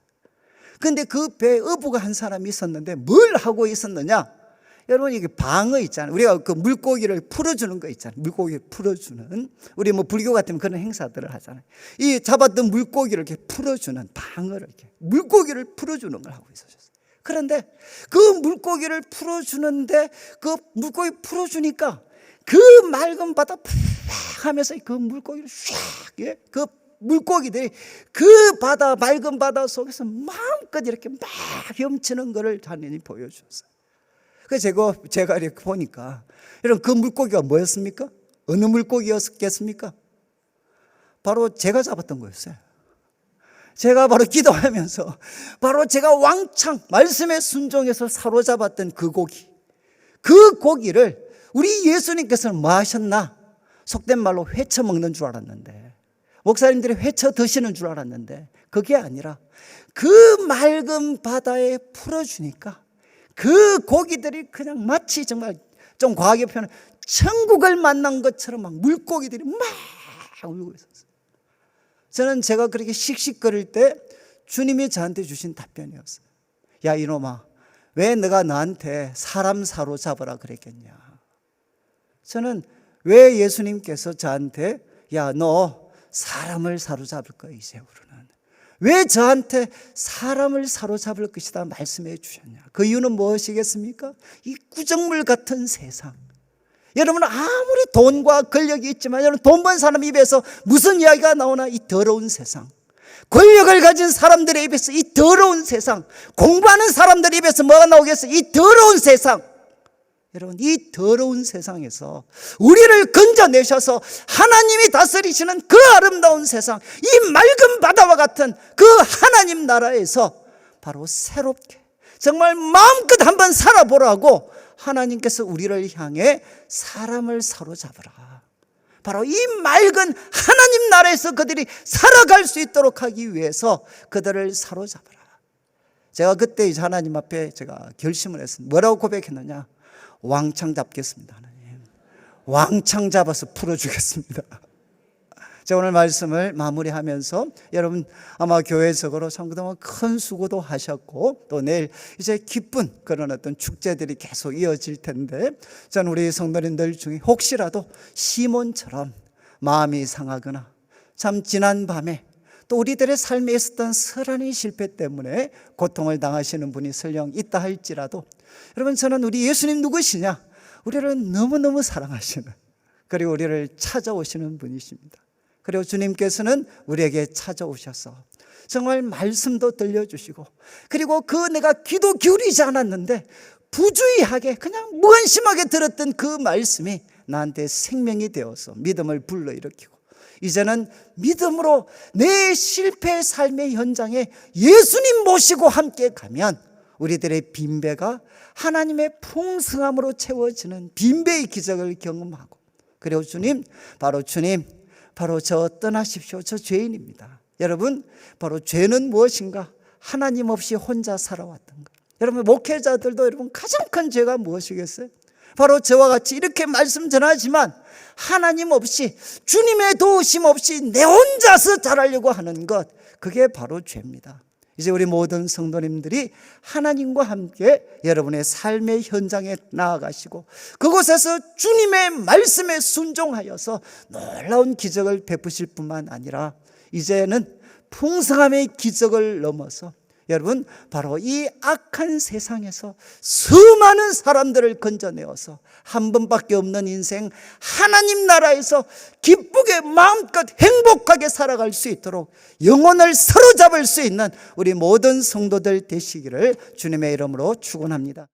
근데 그 배에 어부가 한 사람이 있었는데 뭘 하고 있었느냐, 여러분 이게 방어 있잖아요. 우리가 그 물고기를 풀어주는 거 있잖아요. 물고기를 풀어주는, 우리 뭐 불교 같으면 그런 행사들을 하잖아요. 이 잡았던 물고기를 이렇게 풀어주는, 방어를 이렇게 물고기를 풀어주는 걸 하고 있었어요. 그런데 그 물고기를 풀어주는데, 그 물고기 풀어주니까 그 맑은 바다 푹 하면서 그 물고기를 샥, 예? 그 물고기들이 그 바다, 맑은 바다 속에서 마음껏 이렇게 막 헤엄치는 것을 하나님이 보여주셨어요. 그래서 제가 이렇게 보니까, 여러분 그 물고기가 뭐였습니까? 어느 물고기였겠습니까? 바로 제가 잡았던 거였어요. 제가 바로 기도하면서 바로 제가 왕창 말씀에 순종해서 사로잡았던 그 고기, 그 고기를 우리 예수님께서는 뭐 하셨나? 속된 말로 회쳐 먹는 줄 알았는데, 목사님들이 회쳐 드시는 줄 알았는데 그게 아니라 그 맑은 바다에 풀어주니까 그 고기들이 그냥 마치 정말 좀 과하게 표현하면 천국을 만난 것처럼 막 물고기들이 막 울고 있었어요. 저는 제가 그렇게 씩씩거릴 때 주님이 저한테 주신 답변이었어요. 야 이놈아, 왜 내가 너한테 사람 사로잡으라 그랬겠냐. 저는 왜 예수님께서 저한테 야 너 사람을 사로잡을 거야 이제부로는, 왜 저한테 사람을 사로잡을 것이다 말씀해 주셨냐. 그 이유는 무엇이겠습니까? 이 구정물 같은 세상, 여러분 아무리 돈과 권력이 있지만, 여러분 돈 번 사람 입에서 무슨 이야기가 나오나? 이 더러운 세상. 권력을 가진 사람들의 입에서 이 더러운 세상. 공부하는 사람들 입에서 뭐가 나오겠어요? 이 더러운 세상. 여러분 이 더러운 세상에서 우리를 건져내셔서 하나님이 다스리시는 그 아름다운 세상, 이 맑은 바다와 같은 그 하나님 나라에서 바로 새롭게 정말 마음껏 한번 살아보라고 하나님께서 우리를 향해 사람을 사로잡으라, 바로 이 맑은 하나님 나라에서 그들이 살아갈 수 있도록 하기 위해서 그들을 사로잡으라. 제가 그때 이제 하나님 앞에 제가 결심을 했습니다. 뭐라고 고백했느냐? 왕창 잡겠습니다. 하나님, 왕창 잡아서 풀어주겠습니다. 제가 오늘 말씀을 마무리하면서, 여러분 아마 교회적으로 참 그동안 큰 수고도 하셨고, 또 내일 이제 기쁜 그런 어떤 축제들이 계속 이어질 텐데, 저는 우리 성도님들 중에 혹시라도 시몬처럼 마음이 상하거나 참 지난 밤에 또 우리들의 삶에 있었던 서란의 실패 때문에 고통을 당하시는 분이 설령 있다 할지라도, 여러분 저는 우리 예수님 누구시냐? 우리를 너무너무 사랑하시는, 그리고 우리를 찾아오시는 분이십니다. 그리고 주님께서는 우리에게 찾아오셔서 정말 말씀도 들려주시고, 그리고 그 내가 귀도 기울이지 않았는데 부주의하게 그냥 무관심하게 들었던 그 말씀이 나한테 생명이 되어서 믿음을 불러일으키고, 이제는 믿음으로 내 실패 삶의 현장에 예수님 모시고 함께 가면 우리들의 빈배가 하나님의 풍성함으로 채워지는 빈배의 기적을 경험하고, 그리고 주님, 바로 저 떠나십시오, 저 죄인입니다. 여러분 바로 죄는 무엇인가? 하나님 없이 혼자 살아왔던 것. 여러분 목회자들도 여러분 가장 큰 죄가 무엇이겠어요? 바로 저와 같이 이렇게 말씀 전하지만 하나님 없이, 주님의 도우심 없이 내 혼자서 잘하려고 하는 것, 그게 바로 죄입니다. 이제 우리 모든 성도님들이 하나님과 함께 여러분의 삶의 현장에 나아가시고 그곳에서 주님의 말씀에 순종하여서 놀라운 기적을 베푸실 뿐만 아니라 이제는 풍성함의 기적을 넘어서 여러분 바로 이 악한 세상에서 수많은 사람들을 건져내어서 한 번밖에 없는 인생 하나님 나라에서 기쁘게 마음껏 행복하게 살아갈 수 있도록 영혼을 사로잡을 수 있는 우리 모든 성도들 되시기를 주님의 이름으로 축원합니다.